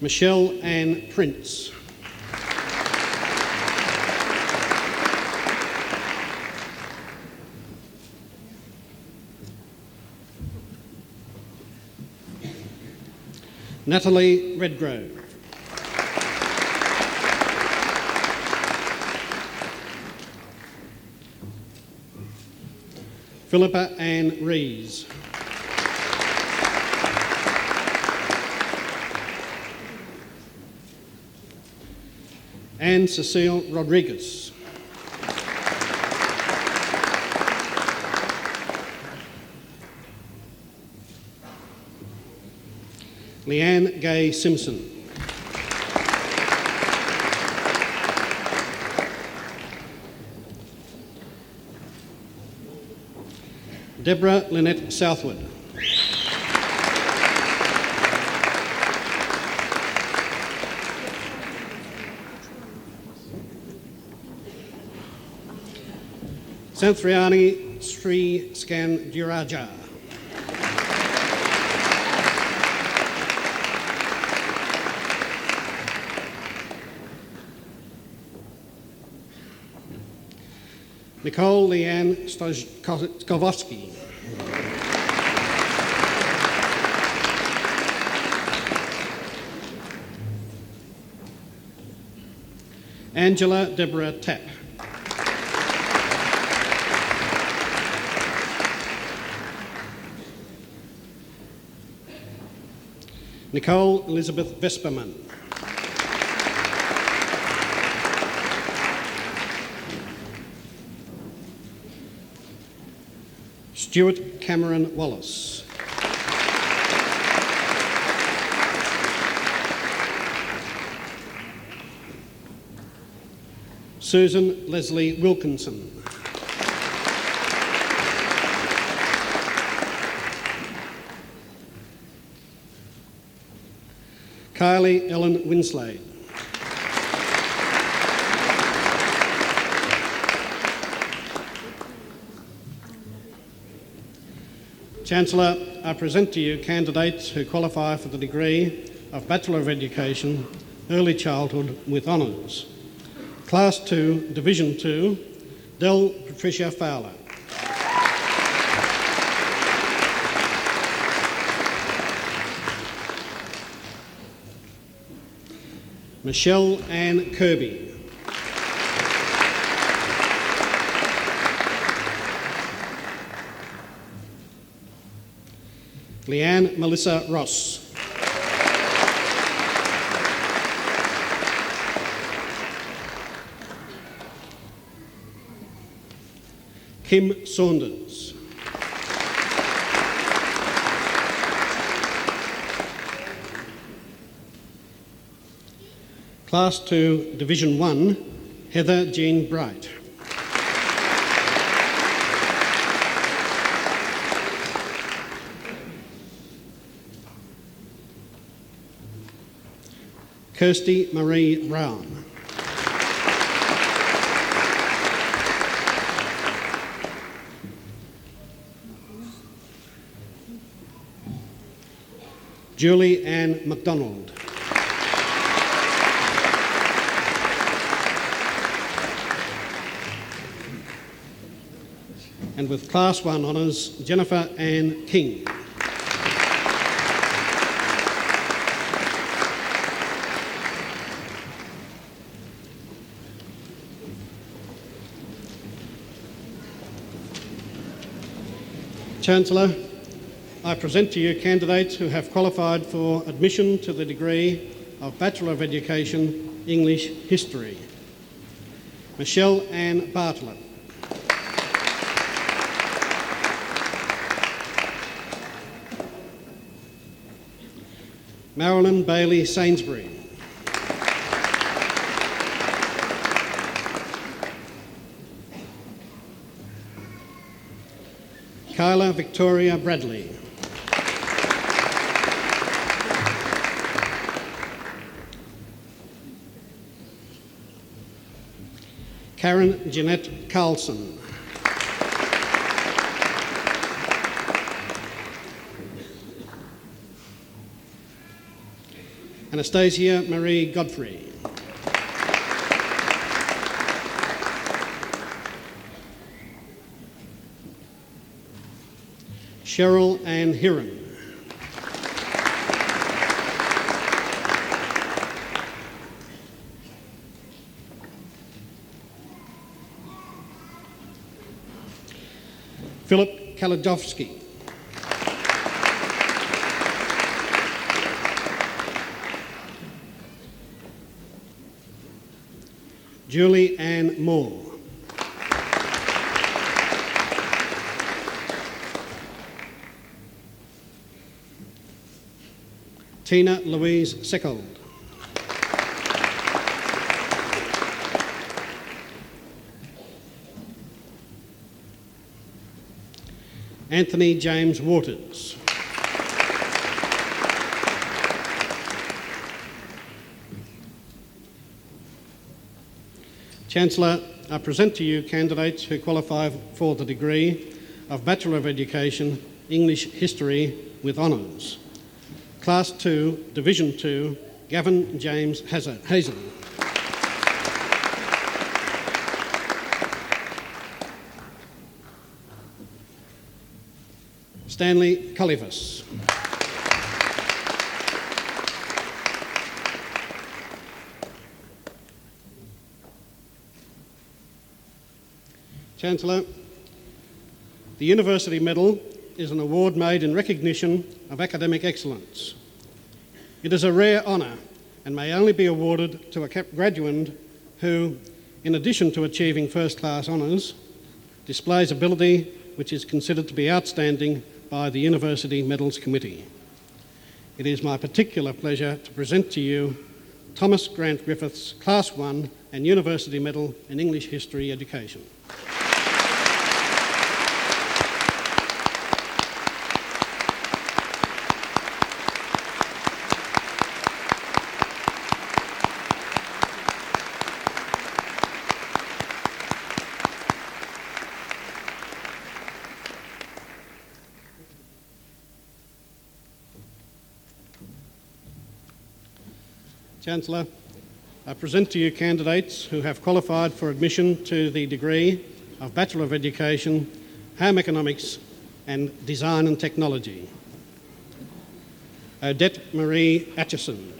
Speaker 4: Michelle Ann Prince. Natalie Redgrove. Philippa Ann Rees. Anne Cecile Rodriguez. Leanne Gay Simpson. Deborah Lynette Southwood. Santhriani Sri Skanduraja. Nicole Leanne Stojkovsky. Angela Deborah Tapp. Nicole Elizabeth Vesperman. Stuart Cameron Wallace. Susan Leslie Wilkinson. Kylie Ellen Winslade. Chancellor, I present to you candidates who qualify for the degree of Bachelor of Education, Early Childhood with Honours. Class 2, Division 2, Del Patricia Fowler. Michelle Ann Kirby. Leanne Melissa Ross. Kim Saunders. Class 2, Division 1, Heather Jean Bright. Kirsty Marie Brown. Julie Ann MacDonald. And with Class 1 honours, Jennifer Ann King. Chancellor, I present to you candidates who have qualified for admission to the degree of Bachelor of Education, English History. Michelle Ann Bartlett. Marilyn Bailey Sainsbury. Kyla Victoria Bradley. Karen Jeanette Carlson. Anastasia Marie Godfrey. Cheryl Ann Hiran. Philip Kalajowski. Julie Ann Moore. Tina Louise Seckold. Anthony James Waters. Chancellor, I present to you candidates who qualify for the degree of Bachelor of Education, English History with honours. Class 2, Division 2, Gavin James Hazen. Stanley Collivus. Chancellor, the University Medal is an award made in recognition of academic excellence. It is a rare honour and may only be awarded to a graduand who, in addition to achieving first-class honours, displays ability which is considered to be outstanding by the University Medals Committee. It is my particular pleasure to present to you Thomas Grant Griffiths Class 1 and University Medal in English History Education. Chancellor, I present to you candidates who have qualified for admission to the degree of Bachelor of Education, Home Economics and Design and Technology. Odette Marie Atchison.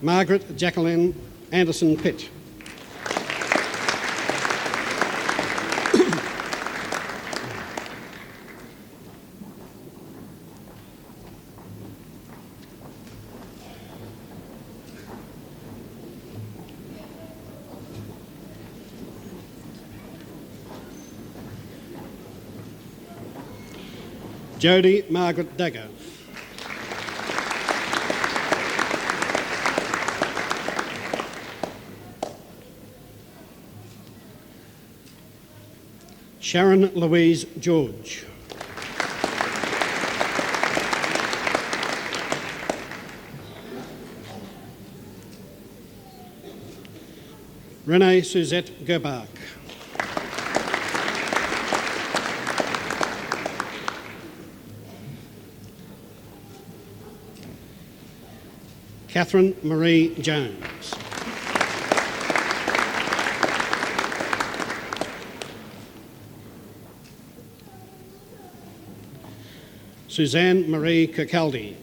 Speaker 4: Margaret Jacqueline Anderson Pitt. Jodie Margaret Dagger. Sharon Louise George. Renee Suzette Gerbach. Catherine Marie Jones. Suzanne Marie Kirkcaldy.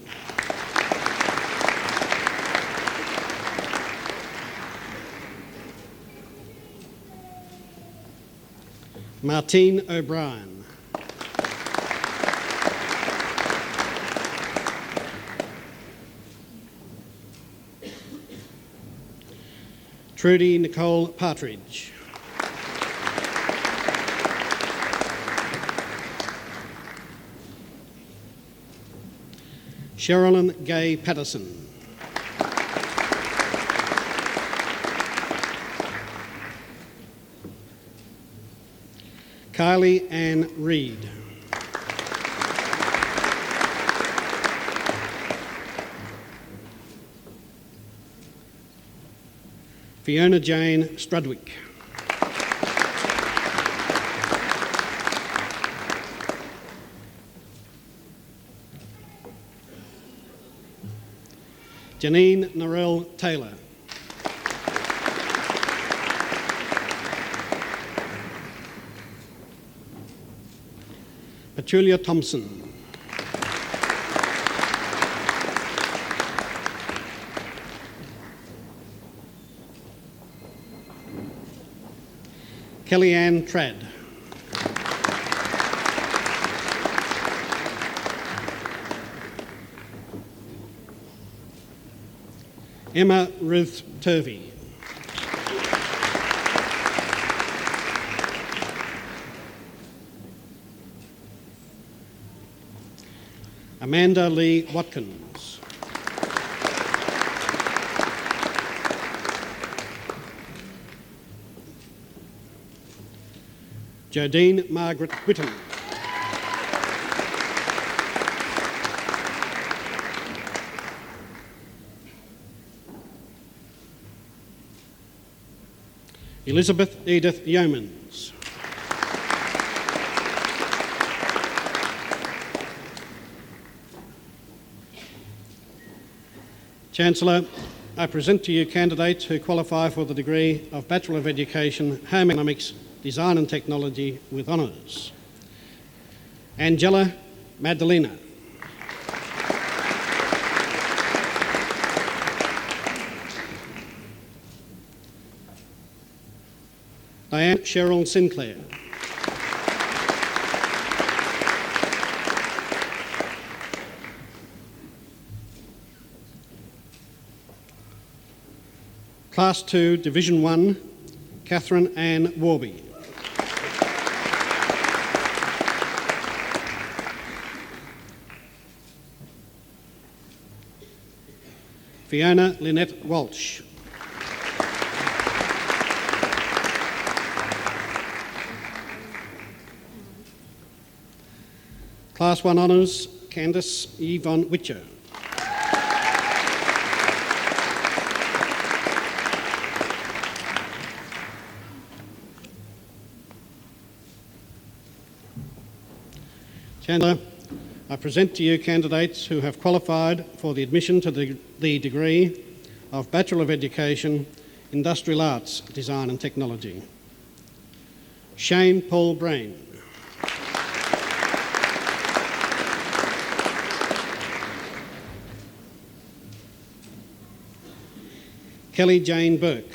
Speaker 4: Martine O'Brien. Trudy Nicole Partridge. Sherilyn Gay Patterson. Kylie Ann Reid. Fiona Jane Strudwick. Janine Narelle Taylor. Petulia Thompson. Kellyanne Tradd. Emma Ruth Turvey. Amanda Lee Watkins. Jodine Margaret Whittam. Elizabeth Edith Yeomans. Chancellor, I present to you candidates who qualify for the degree of Bachelor of Education, Home Economics, Design and Technology with honours. Angela Magdalena. Diane Cheryl Sinclair. Class 2, Division 1, Catherine Ann Warby. Fiona Lynette Walsh. Class 1 Honours, Candice Yvonne Witcher. Chancellor, I present to you candidates who have qualified for the admission to the degree of Bachelor of Education, Industrial Arts, Design and Technology. Shane Paul Brain. Kelly Jane Burke.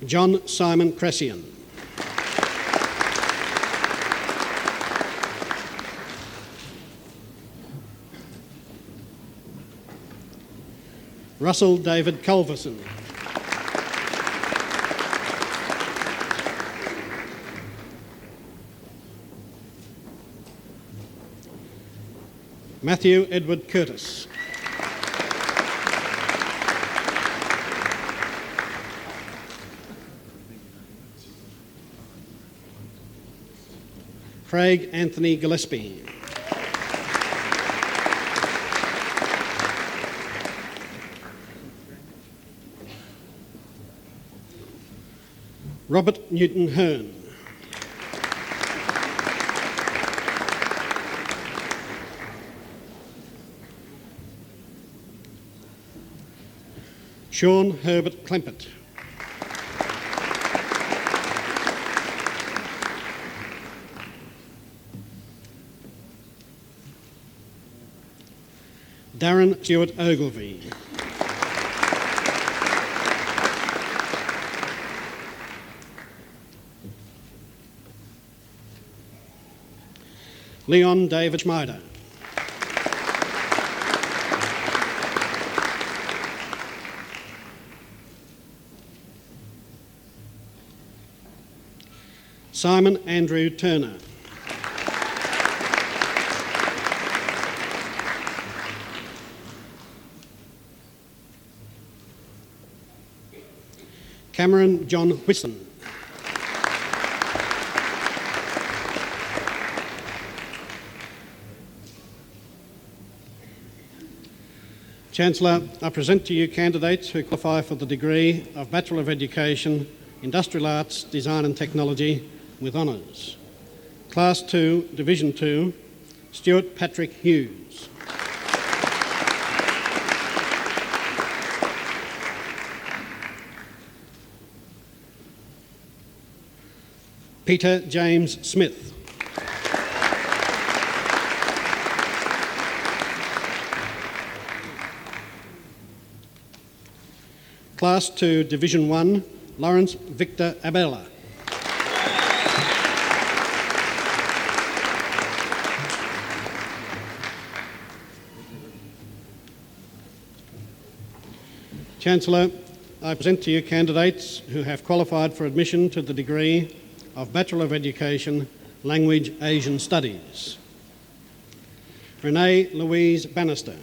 Speaker 4: John Simon Cressian. Russell David Culverson. Matthew Edward Curtis. Craig Anthony Gillespie. Robert Newton Hearn. Sean Herbert Klempert. Darren Stewart Ogilvie. Leon David Schmeider. Simon Andrew Turner. Cameron John Whitson. Chancellor, I present to you candidates who qualify for the degree of Bachelor of Education, Industrial Arts, Design and Technology with honours. Class 2, Division 2, Stuart Patrick Hughes. Peter James Smith. Class 2, Division 1, Lawrence Victor Abella. Chancellor, I present to you candidates who have qualified for admission to the degree of Bachelor of Education, Language Asian Studies. Renee Louise Bannister.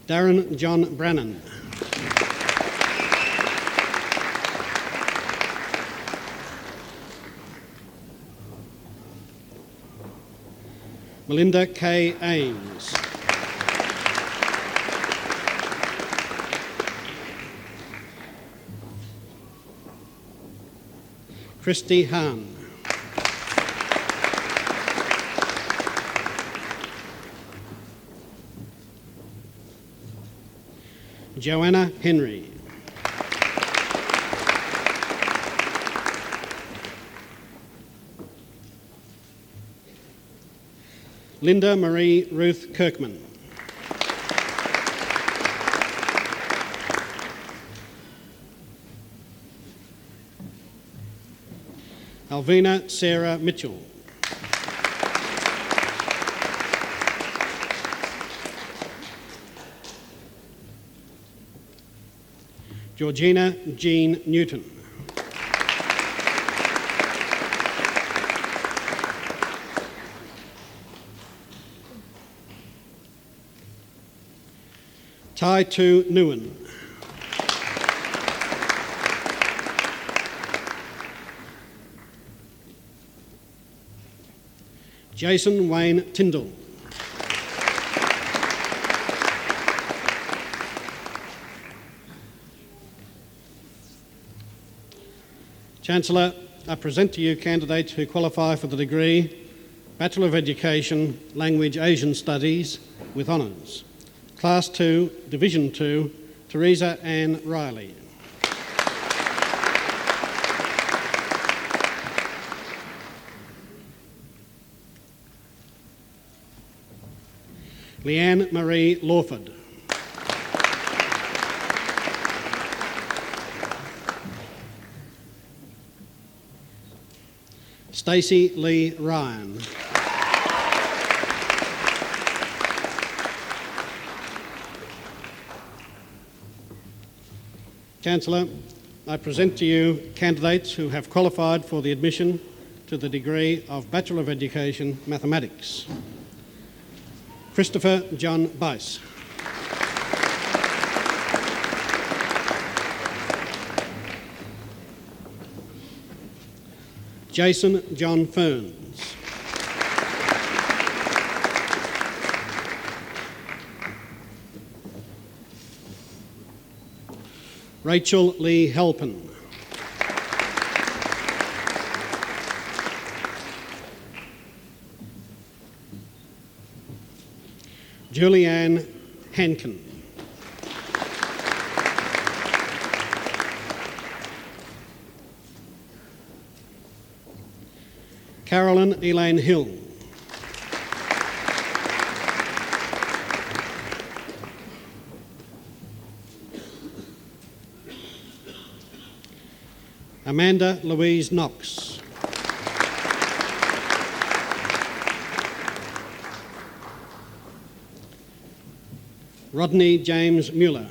Speaker 4: Darren John Brannan. Melinda K. Ames. Christy Hahn. Joanna Henry. Linda Marie Ruth Kirkman. Alvina Sarah Mitchell. Georgina Jean Newton. Tai Tu Nguyen. Jason Wayne Tyndall. Chancellor, I present to you candidates who qualify for the degree Bachelor of Education, Language Asian Studies with honours. Class 2, Division 2, Teresa Ann Riley. Leanne Marie Lawford. Stacey Lee Ryan. Chancellor, I present to you candidates who have qualified for the admission to the degree of Bachelor of Education, Mathematics. Christopher John Bice. Jason John Ferns. Rachel Lee Halpin. Julianne Hankin. Carolyn Elaine Hill. Amanda Louise Knox. Rodney James Mueller.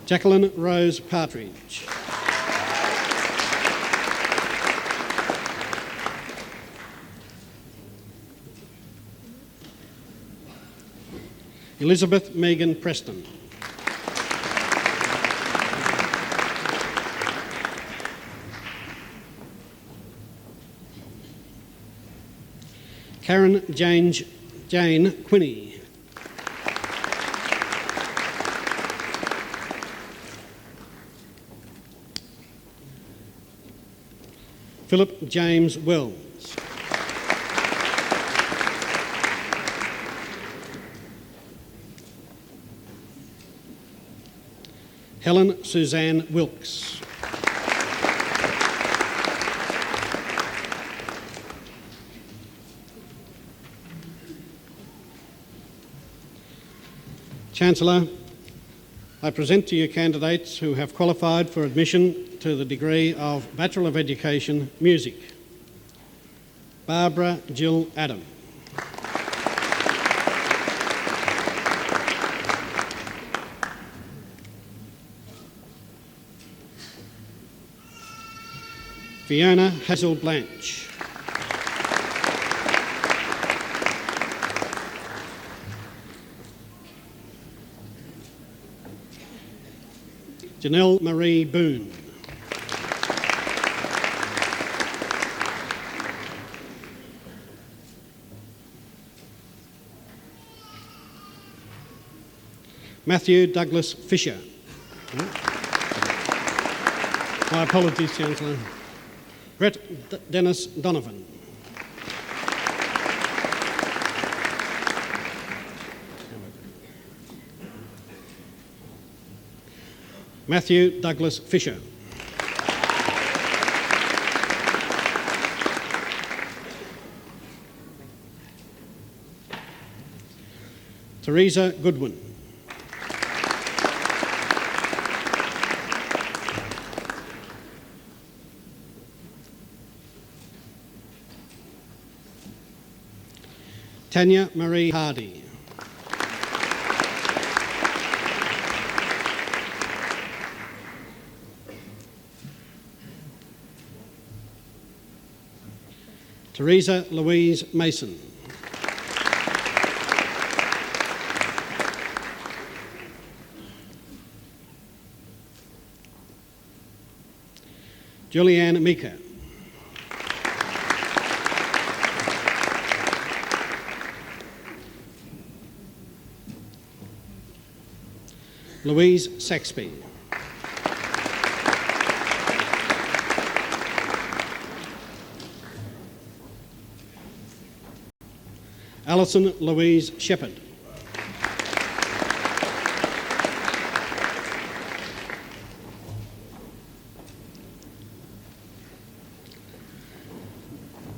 Speaker 4: Jacqueline Rose Partridge. Elizabeth Megan Preston. Karen Jane Quinney. Philip James Wells. Helen Suzanne Wilkes. Chancellor, I present to you candidates who have qualified for admission to the degree of Bachelor of Education, Music. Barbara Jill Adam. Fiona Hazel Blanche. Janelle Marie Boone. Matthew Douglas Fisher. My apologies, Chancellor. Brett Dennis Donovan. Matthew Douglas Fisher. Teresa Goodwin. Tanya Marie Hardy. Teresa Louise Mason. Julianne Mika. Louise Saxby. Alison Louise Shepherd.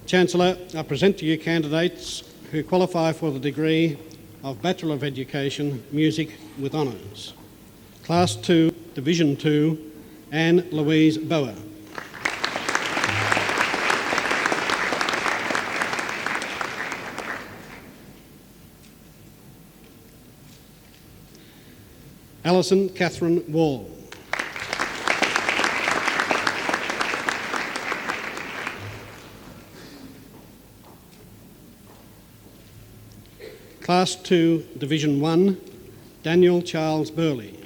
Speaker 4: Chancellor, I present to you candidates who qualify for the degree of Bachelor of Education, Music with Honours. Class 2, Division 2, Anne Louise Bower. Alison Catherine Wall. Class 2, Division 1, Daniel Charles Burley.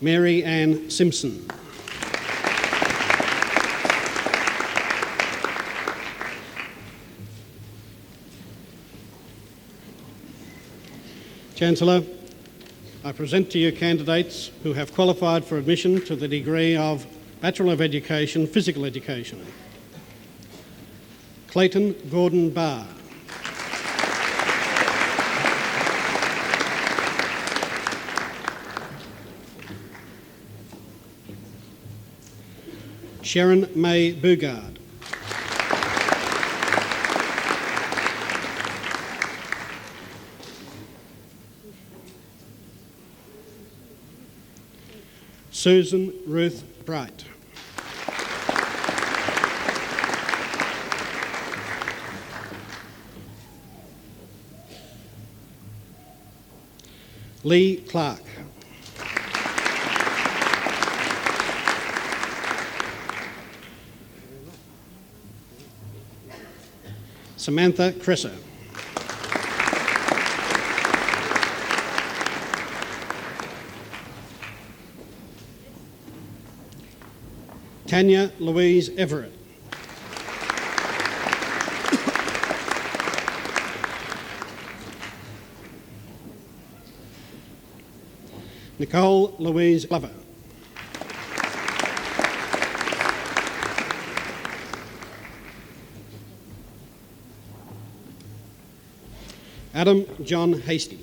Speaker 4: Mary Ann Simpson. Chancellor, I present to you candidates who have qualified for admission to the degree of Bachelor of Education, Physical Education. Clayton Gordon Barr. Sharon May Bugard. Susan Ruth Bright. Lee Clark. Samantha Cresser. Tanya Louise Everett. Nicole Louise Glover. Adam John Hasty.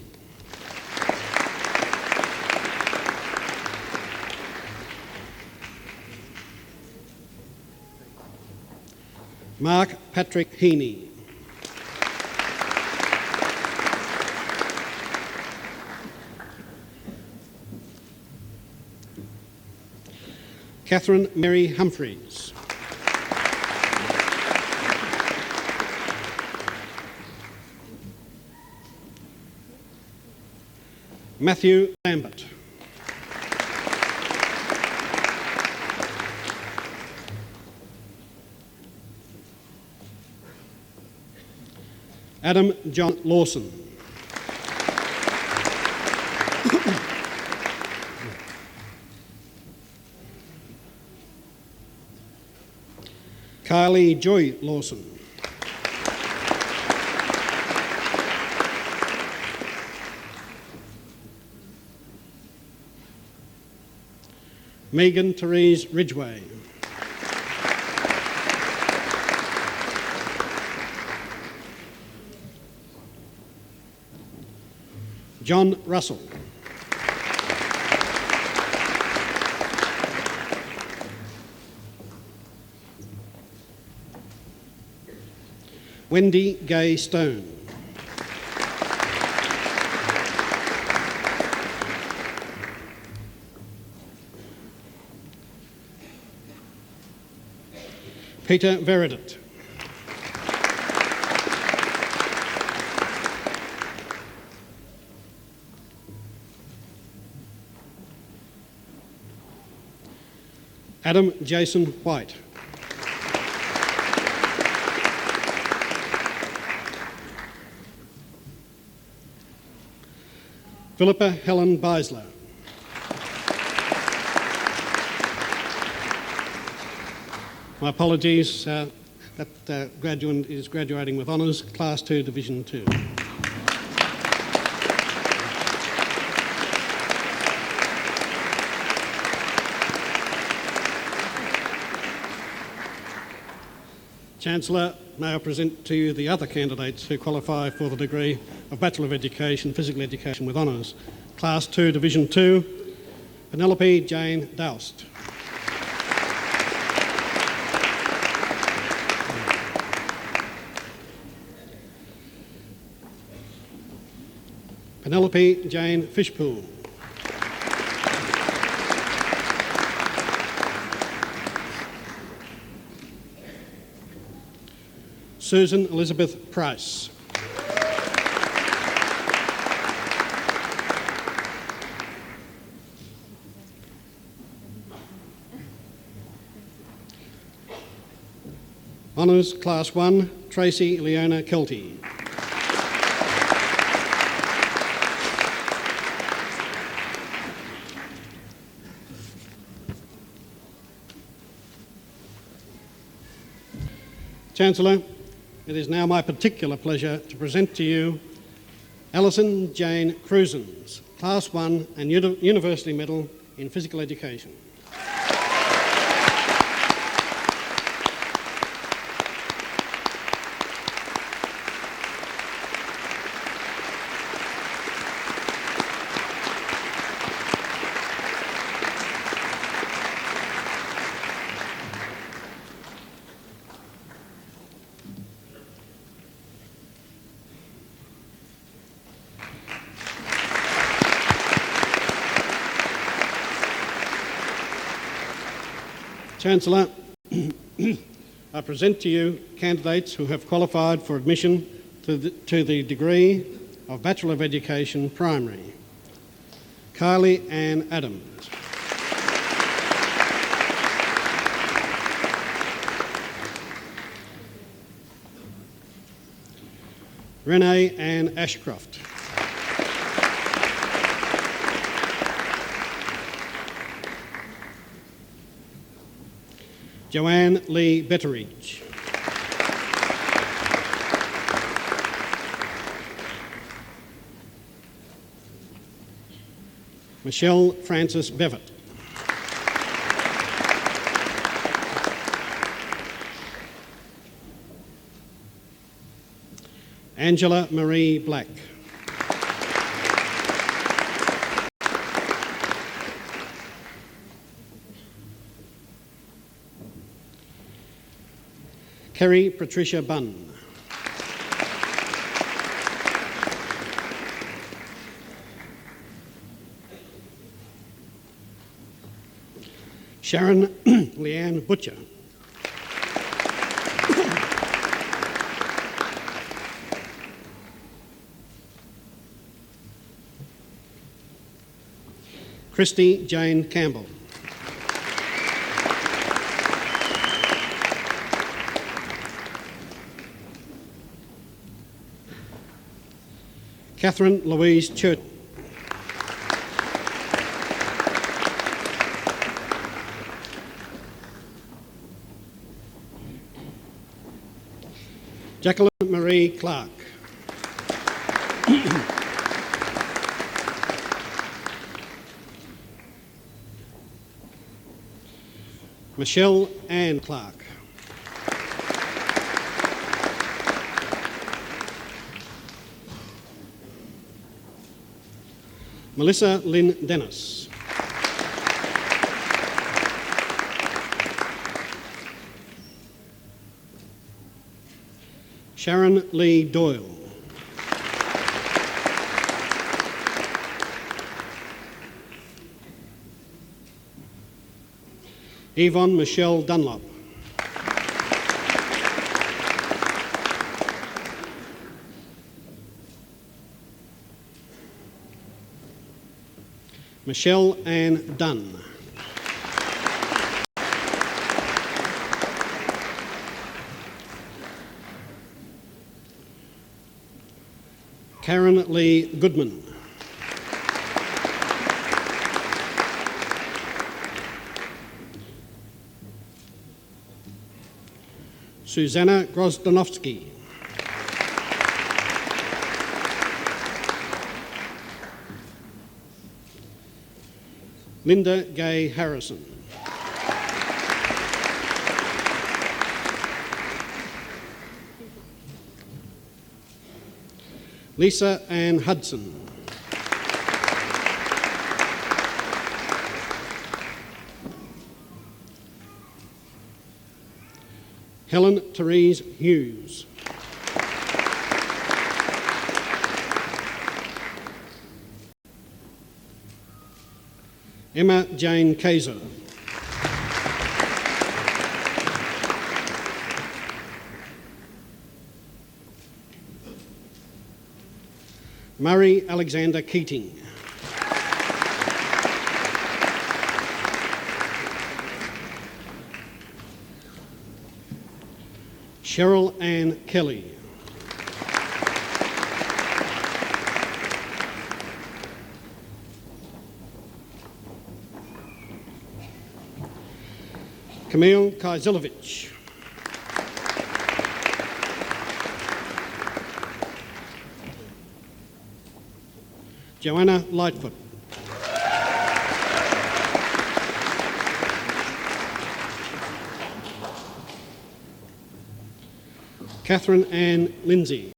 Speaker 4: Mark Patrick Heaney. Catherine Mary Humphreys. Matthew Lambert. Adam John Lawson. Kylie Joy Lawson. Megan Therese Ridgway. John Russell. Wendy Gay Stone. Peter Veredit. Adam Jason White. Philippa Helen Beisler. My apologies, that graduate is graduating with honours, Class 2, Division 2. Chancellor, may I present to you the other candidates who qualify for the degree of Bachelor of Education, Physical Education with honours. Class 2, Division 2, Penelope Jane Doust. Penelope Jane Fishpool. Susan Elizabeth Price. Honours Class 1, Tracy Leona Kelty. Chancellor, it is now my particular pleasure to present to you Alison Jane Cruisens, Class 1 and University Medal in Physical Education. Chancellor, I present to you candidates who have qualified for admission to the degree of Bachelor of Education Primary. Kylie Ann Adams. Renee Ann Ashcroft. Joanne Lee Betteridge. Michelle Frances Bevitt. Angela Marie Black. Kerry Patricia Bunn. Sharon Leanne Butcher. Christy Jane Campbell. Catherine Louise Church. Jacqueline Marie Clark. Michelle Ann Clark. Melissa Lynn Dennis. Sharon Lee Doyle. Yvonne Michelle Dunlop. Michelle Ann Dunn. Karen Lee Goodman. Susanna Grozdanovsky. Linda Gay Harrison. Lisa Ann Hudson. Helen Therese Hughes. Emma Jane Kaiser. Murray Alexander Keating. Cheryl Ann Kelly. Camille Kajzilovich. Joanna Lightfoot. Catherine Ann Lindsay.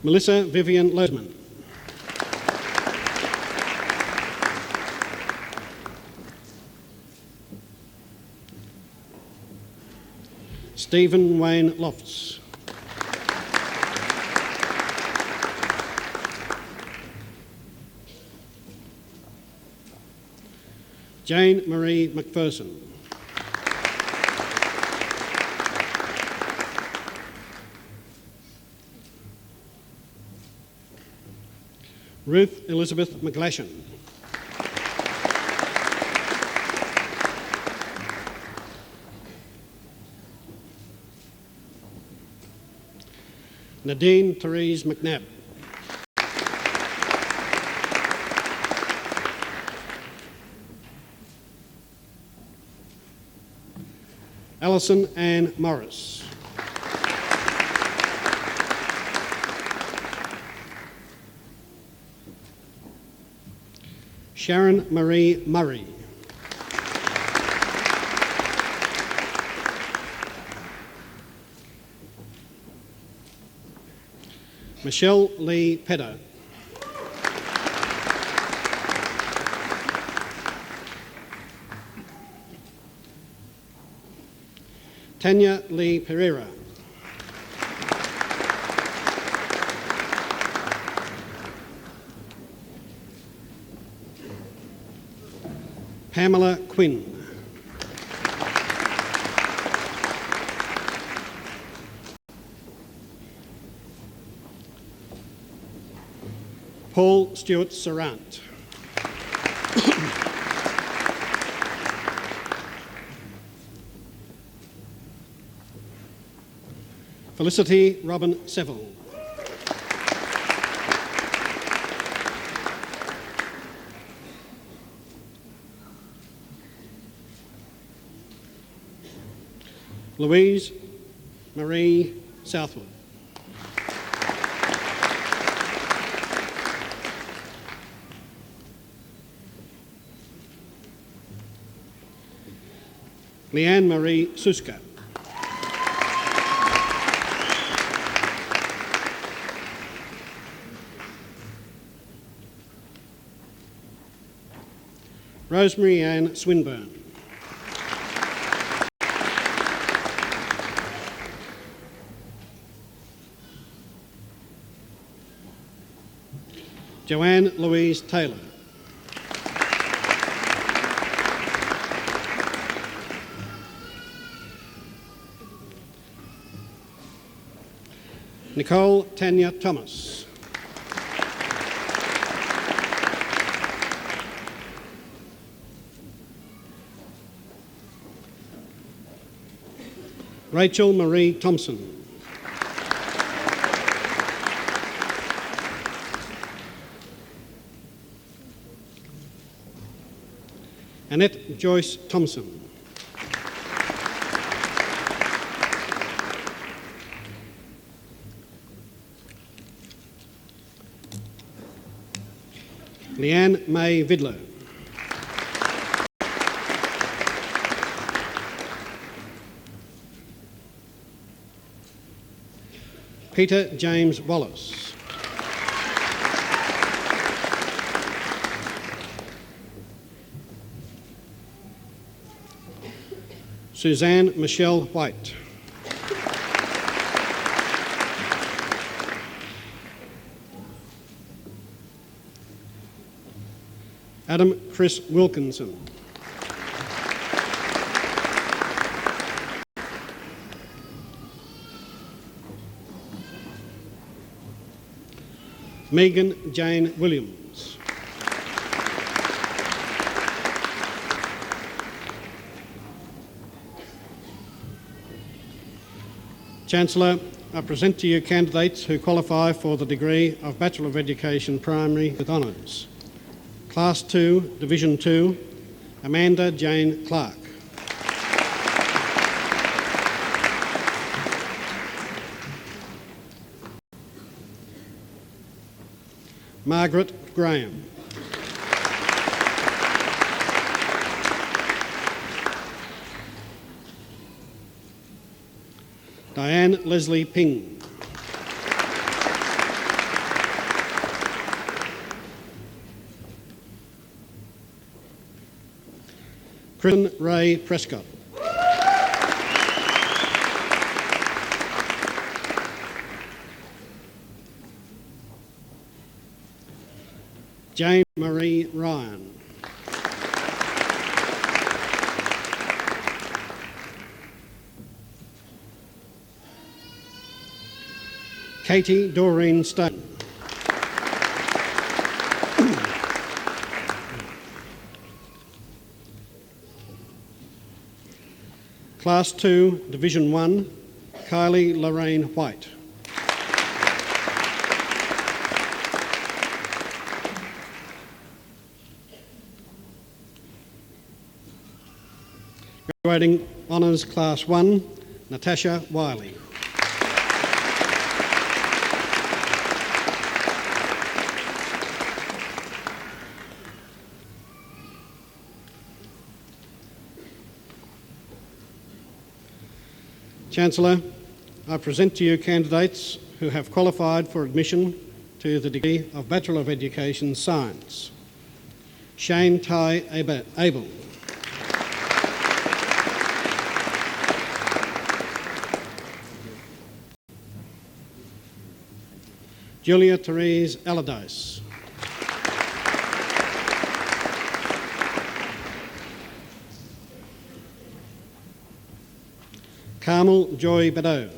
Speaker 4: Melissa Vivian Losman. Stephen Wayne Lofts. Jane Marie McPherson. Ruth Elizabeth McGlashan. Nadine Therese McNabb. Alison Ann Morris. Sharon Marie Murray. Michelle Lee Pedder. Tanya Lee Pereira. Pamela Quinn. Paul Stewart Sarant. Felicity Robin Seville. Louise Marie Southwood. Leanne Marie Suska. Rosemary Ann Swinburne. Joanne Louise Taylor. Nicole Tanya Thomas. Rachel Marie Thompson. Annette Joyce Thompson. Leanne May Vidler. Peter James Wallace. Suzanne Michelle White. Adam Chris Wilkinson. Megan Jane Williams. Chancellor, I present to you candidates who qualify for the degree of Bachelor of Education Primary with Honours. Class 2, Division 2, Amanda Jane Clark. Margaret Graham. Diane Leslie Ping. Kristen Ray Prescott. Jane Marie Ryan. Katie Doreen Stone. Class 2, Division 1, Kylie Lorraine White. Graduating Honours Class 1, Natasha Wiley. Chancellor, I present to you candidates who have qualified for admission to the degree of Bachelor of Education Science. Shane Ty Abel. Julia Therese Allardyce. Carmel Joy Badeau.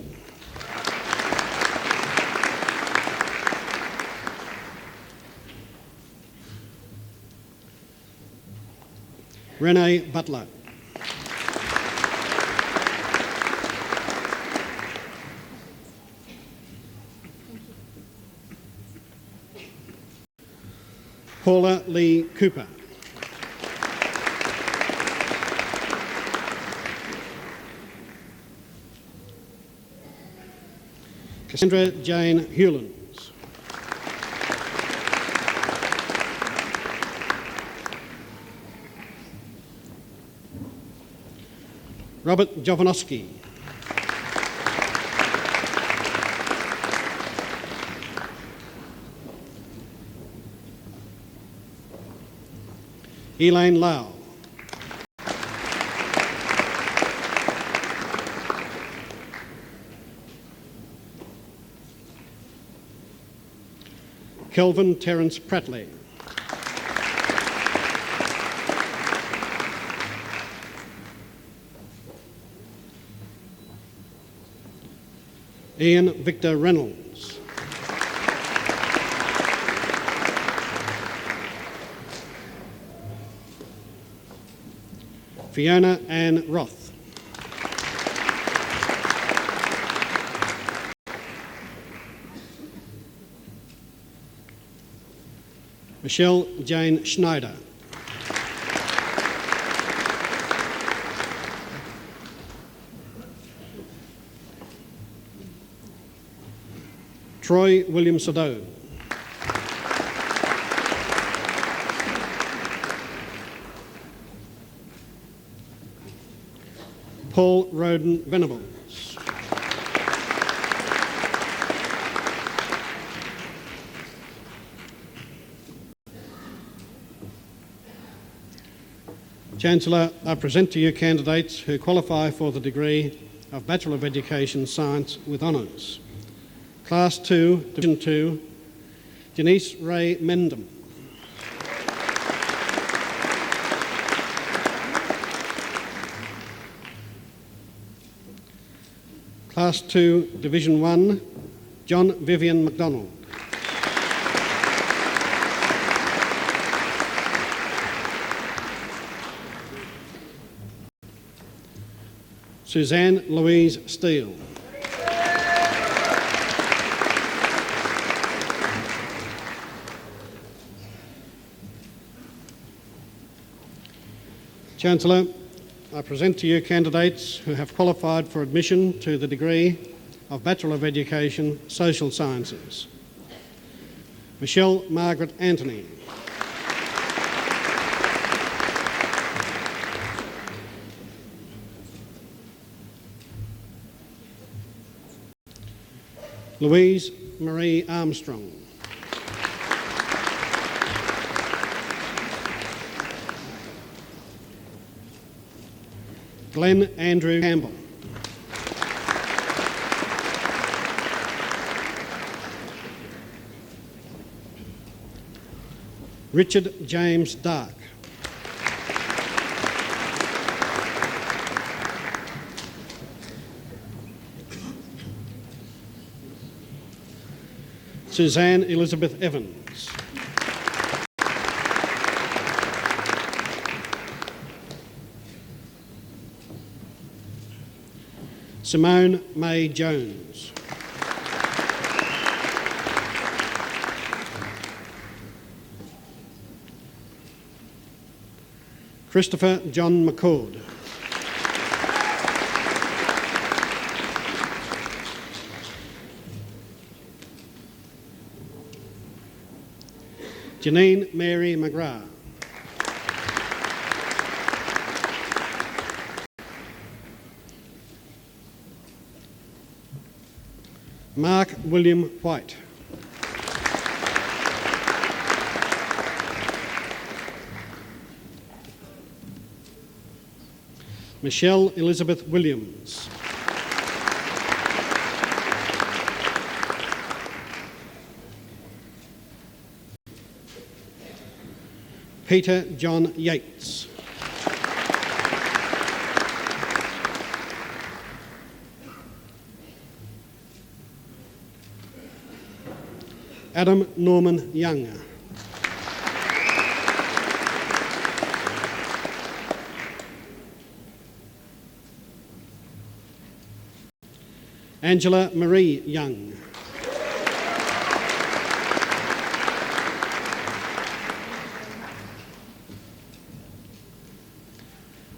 Speaker 4: Renee Butler. Paula Lee Cooper. Cassandra Jane Hewlands. Robert Jovanovski. Elaine Lau. Kelvin Terence Pratley. Ian Victor Reynolds. Fiona Ann Roth. Michelle Jane Schneider. Troy William Sado. Paul Roden Venables. Chancellor, I present to you candidates who qualify for the degree of Bachelor of Education Science with Honours. Class 2, Division 2, Janice Ray Mendham. Class 2, Division 1, John Vivian MacDonald. Suzanne Louise Steele. Chancellor, I present to you candidates who have qualified for admission to the degree of Bachelor of Education, Social Sciences. Michelle Margaret Anthony. Louise Marie Armstrong. Glenn Andrew Campbell. Richard James Dark. Suzanne Elizabeth Evans. Simone May Jones. Christopher John McCord. Janine Mary McGrath. Mark William White. Michelle Elizabeth Williams. Peter John Yates. Adam Norman Young. Angela Marie Young.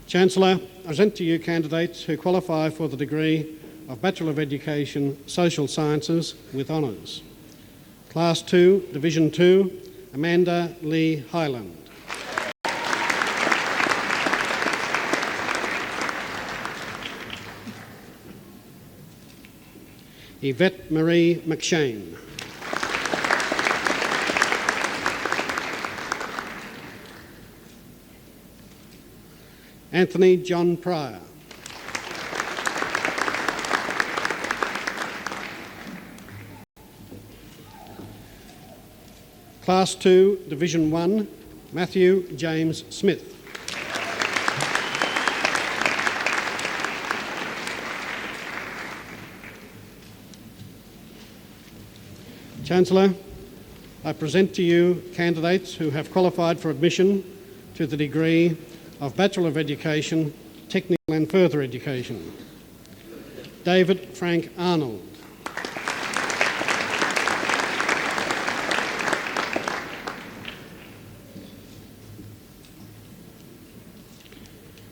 Speaker 4: Chancellor, I present to you candidates who qualify for the degree of Bachelor of Education, Social Sciences with honours. Class 2, Division 2, Amanda Lee Highland. Yvette Marie McShane. Anthony John Pryor. Class 2, Division 1, Matthew James Smith. Chancellor, I present to you candidates who have qualified for admission to the degree of Bachelor of Education, Technical and Further Education. David Frank Arnold.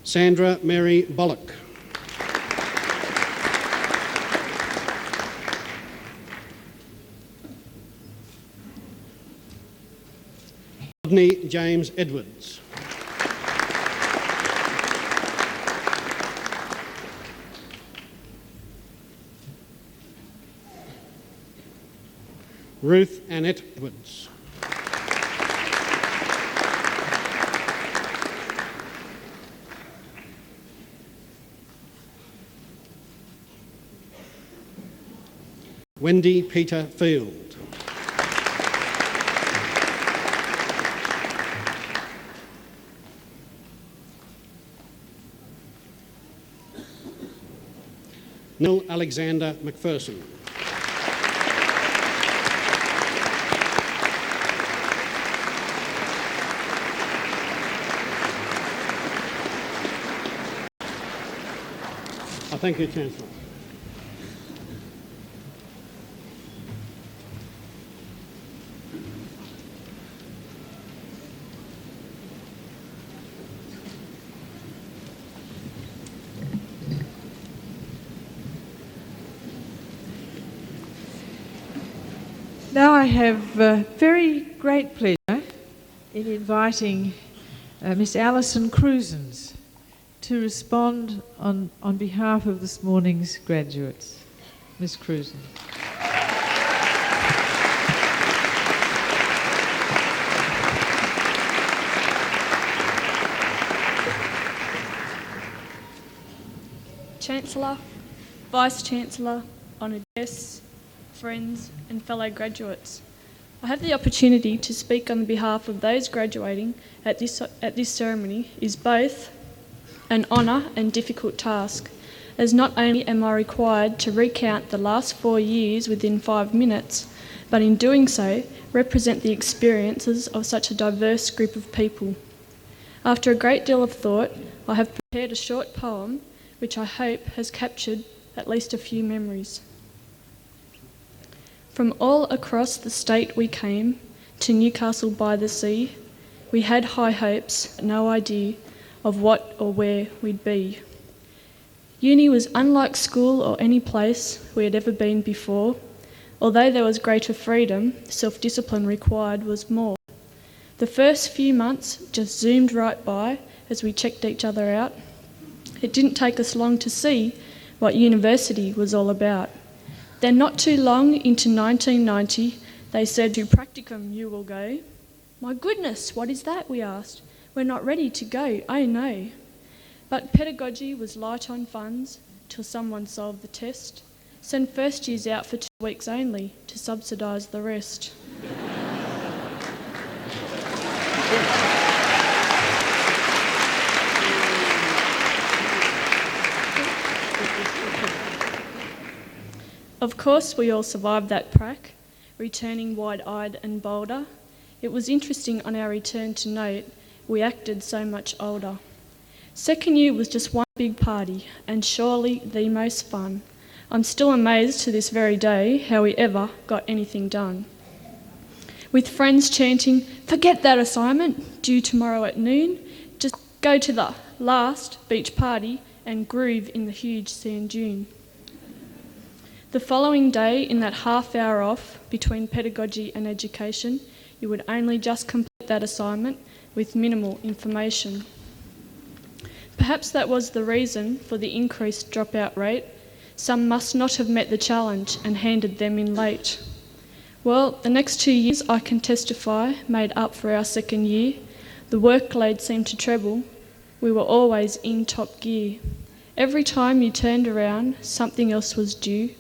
Speaker 4: Sandra Mary Bollock. Rodney James Edwards. Ruth Annette Edwards. Wendy Peter Field. Neil Alexander McPherson. I thank you, Chancellor.
Speaker 1: Now I have very great pleasure in inviting Miss Alison Cruisens to respond on behalf of this morning's graduates. Miss Cruisens.
Speaker 5: Chancellor, Vice-Chancellor, honoured guests, friends and fellow graduates. I have the opportunity to speak on behalf of those graduating at this ceremony is both an honour and difficult task, as not only am I required to recount the last 4 years within 5 minutes, but in doing so represent the experiences of such a diverse group of people. After a great deal of thought, I have prepared a short poem which I hope has captured at least a few memories. From all across the state we came, to Newcastle by the sea. We had high hopes, no idea of what or where we'd be. Uni was unlike school or any place we had ever been before. Although there was greater freedom, self-discipline required was more. The first few months just zoomed right by as we checked each other out. It didn't take us long to see what university was all about. Then not too long into 1990, they said, "To practicum you will go." "My goodness, what is that?" we asked. "We're not ready to go, oh no." But pedagogy was light on funds till someone solved the test. Send first years out for 2 weeks only to subsidise the rest. Of course, we all survived that prac, returning wide-eyed and bolder. It was interesting on our return to note we acted so much older. Second year was just one big party, and surely the most fun. I'm still amazed to this very day how we ever got anything done. With friends chanting, "Forget that assignment, due tomorrow at noon, just go to the last beach party and groove in the huge sand dune." The following day, in that half hour off between pedagogy and education, you would only just complete that assignment with minimal information. Perhaps that was the reason for the increased dropout rate. Some must not have met the challenge and handed them in late. Well, the next 2 years, I can testify, made up for our second year. The workload seemed to treble. We were always in top gear. Every time you turned around, something else was due.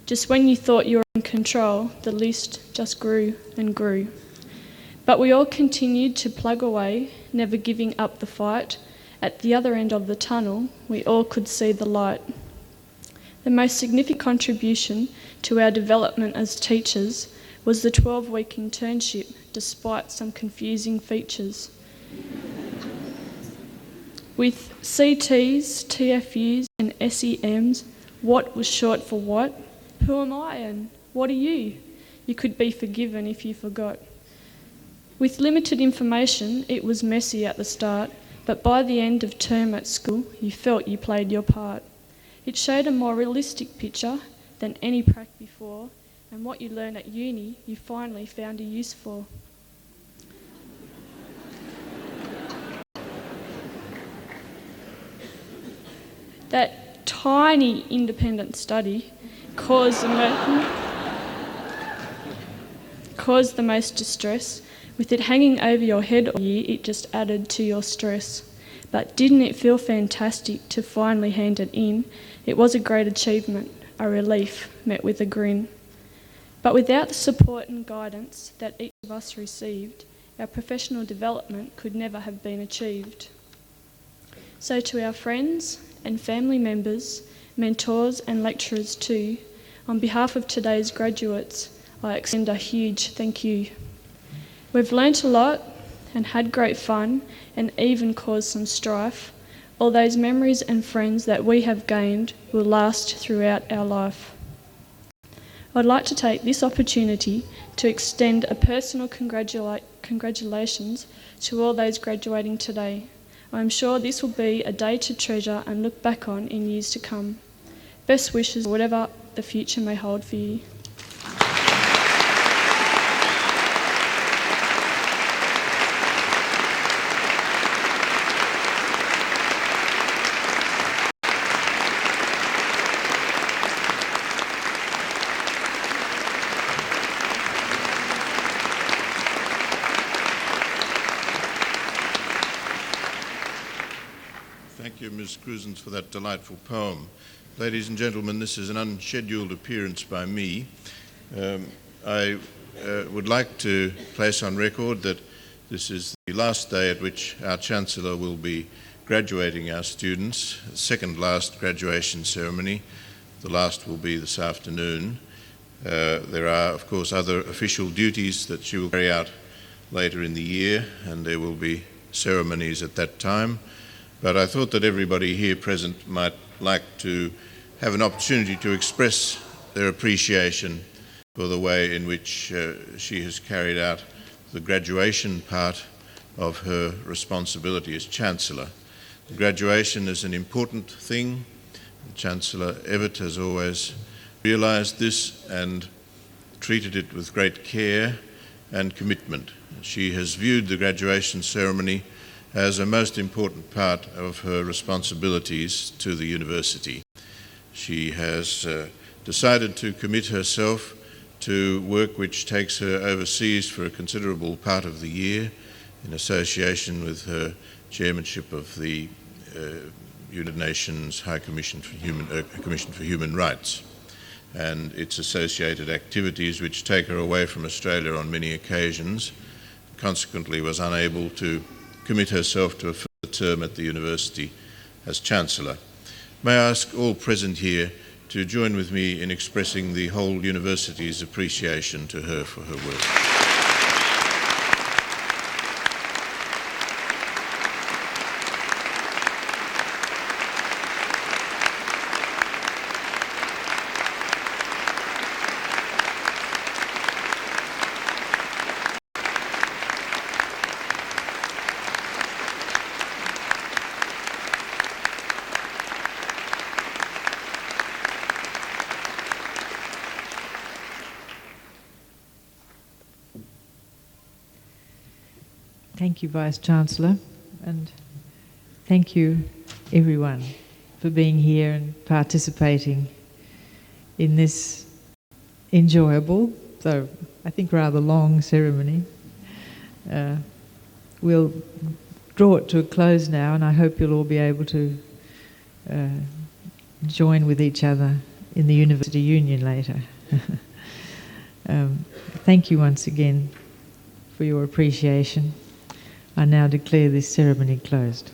Speaker 5: Just when you thought you were in control, the list just grew and grew. But we all continued to plug away, never giving up the fight. At the other end of the tunnel, we all could see the light. The most significant contribution to our development as teachers was the 12-week internship, despite some confusing features. With CTs, TFUs and SEMs, what was short for what? Who am I and what are you? You could be forgiven if you forgot. With limited information, it was messy at the start, but by the end of term at school, you felt you played your part. It showed a more realistic picture than any prac before, and what you learn at uni, you finally found a use for. That tiny independent study caused the most distress. With it hanging over your head all year, it just added to your stress. But didn't it feel fantastic to finally hand it in? It was a great achievement, a relief met with a grin. But without the support and guidance that each of us received, our professional development could never have been achieved. So to our friends and family members, mentors and lecturers too, on behalf of today's graduates, I extend a huge thank you. We've learnt a lot and had great fun and even caused some strife. All those memories and friends that we have gained will last throughout our life. I'd like to take this opportunity to extend a personal congratulations to all those graduating today. I'm sure this will be a day to treasure and look back on in years to come. Best wishes, whatever the future may hold for you.
Speaker 2: Thank you, Ms. Cruisens, for that delightful poem. Ladies and gentlemen, this is an unscheduled appearance by me. I would like to place on record that this is the last day at which our Chancellor will be graduating our students, second last graduation ceremony. The last will be this afternoon. There are, of course, other official duties that she will carry out later in the year, and there will be ceremonies at that time. But I thought that everybody here present might like to have an opportunity to express their appreciation for the way in which she has carried out the graduation part of her responsibility as Chancellor. Graduation is an important thing. Chancellor Evatt has always realised this and treated it with great care and commitment. She has viewed the graduation ceremony as a most important part of her responsibilities to the university. She has decided to commit herself to work which takes her overseas for a considerable part of the year in association with her chairmanship of the United Nations High Commission for Human Rights and its associated activities which take her away from Australia on many occasions, consequently was unable to commit herself to a further term at the university as Chancellor. May I ask all present here to join with me in expressing the whole university's appreciation to her for her work.
Speaker 1: Thank you, Vice-Chancellor, and thank you, everyone, for being here and participating in this enjoyable, though I think rather long ceremony. We'll draw it to a close now, and I hope you'll all be able to join with each other in the University Union later. Thank you once again for your appreciation. I now declare this ceremony closed.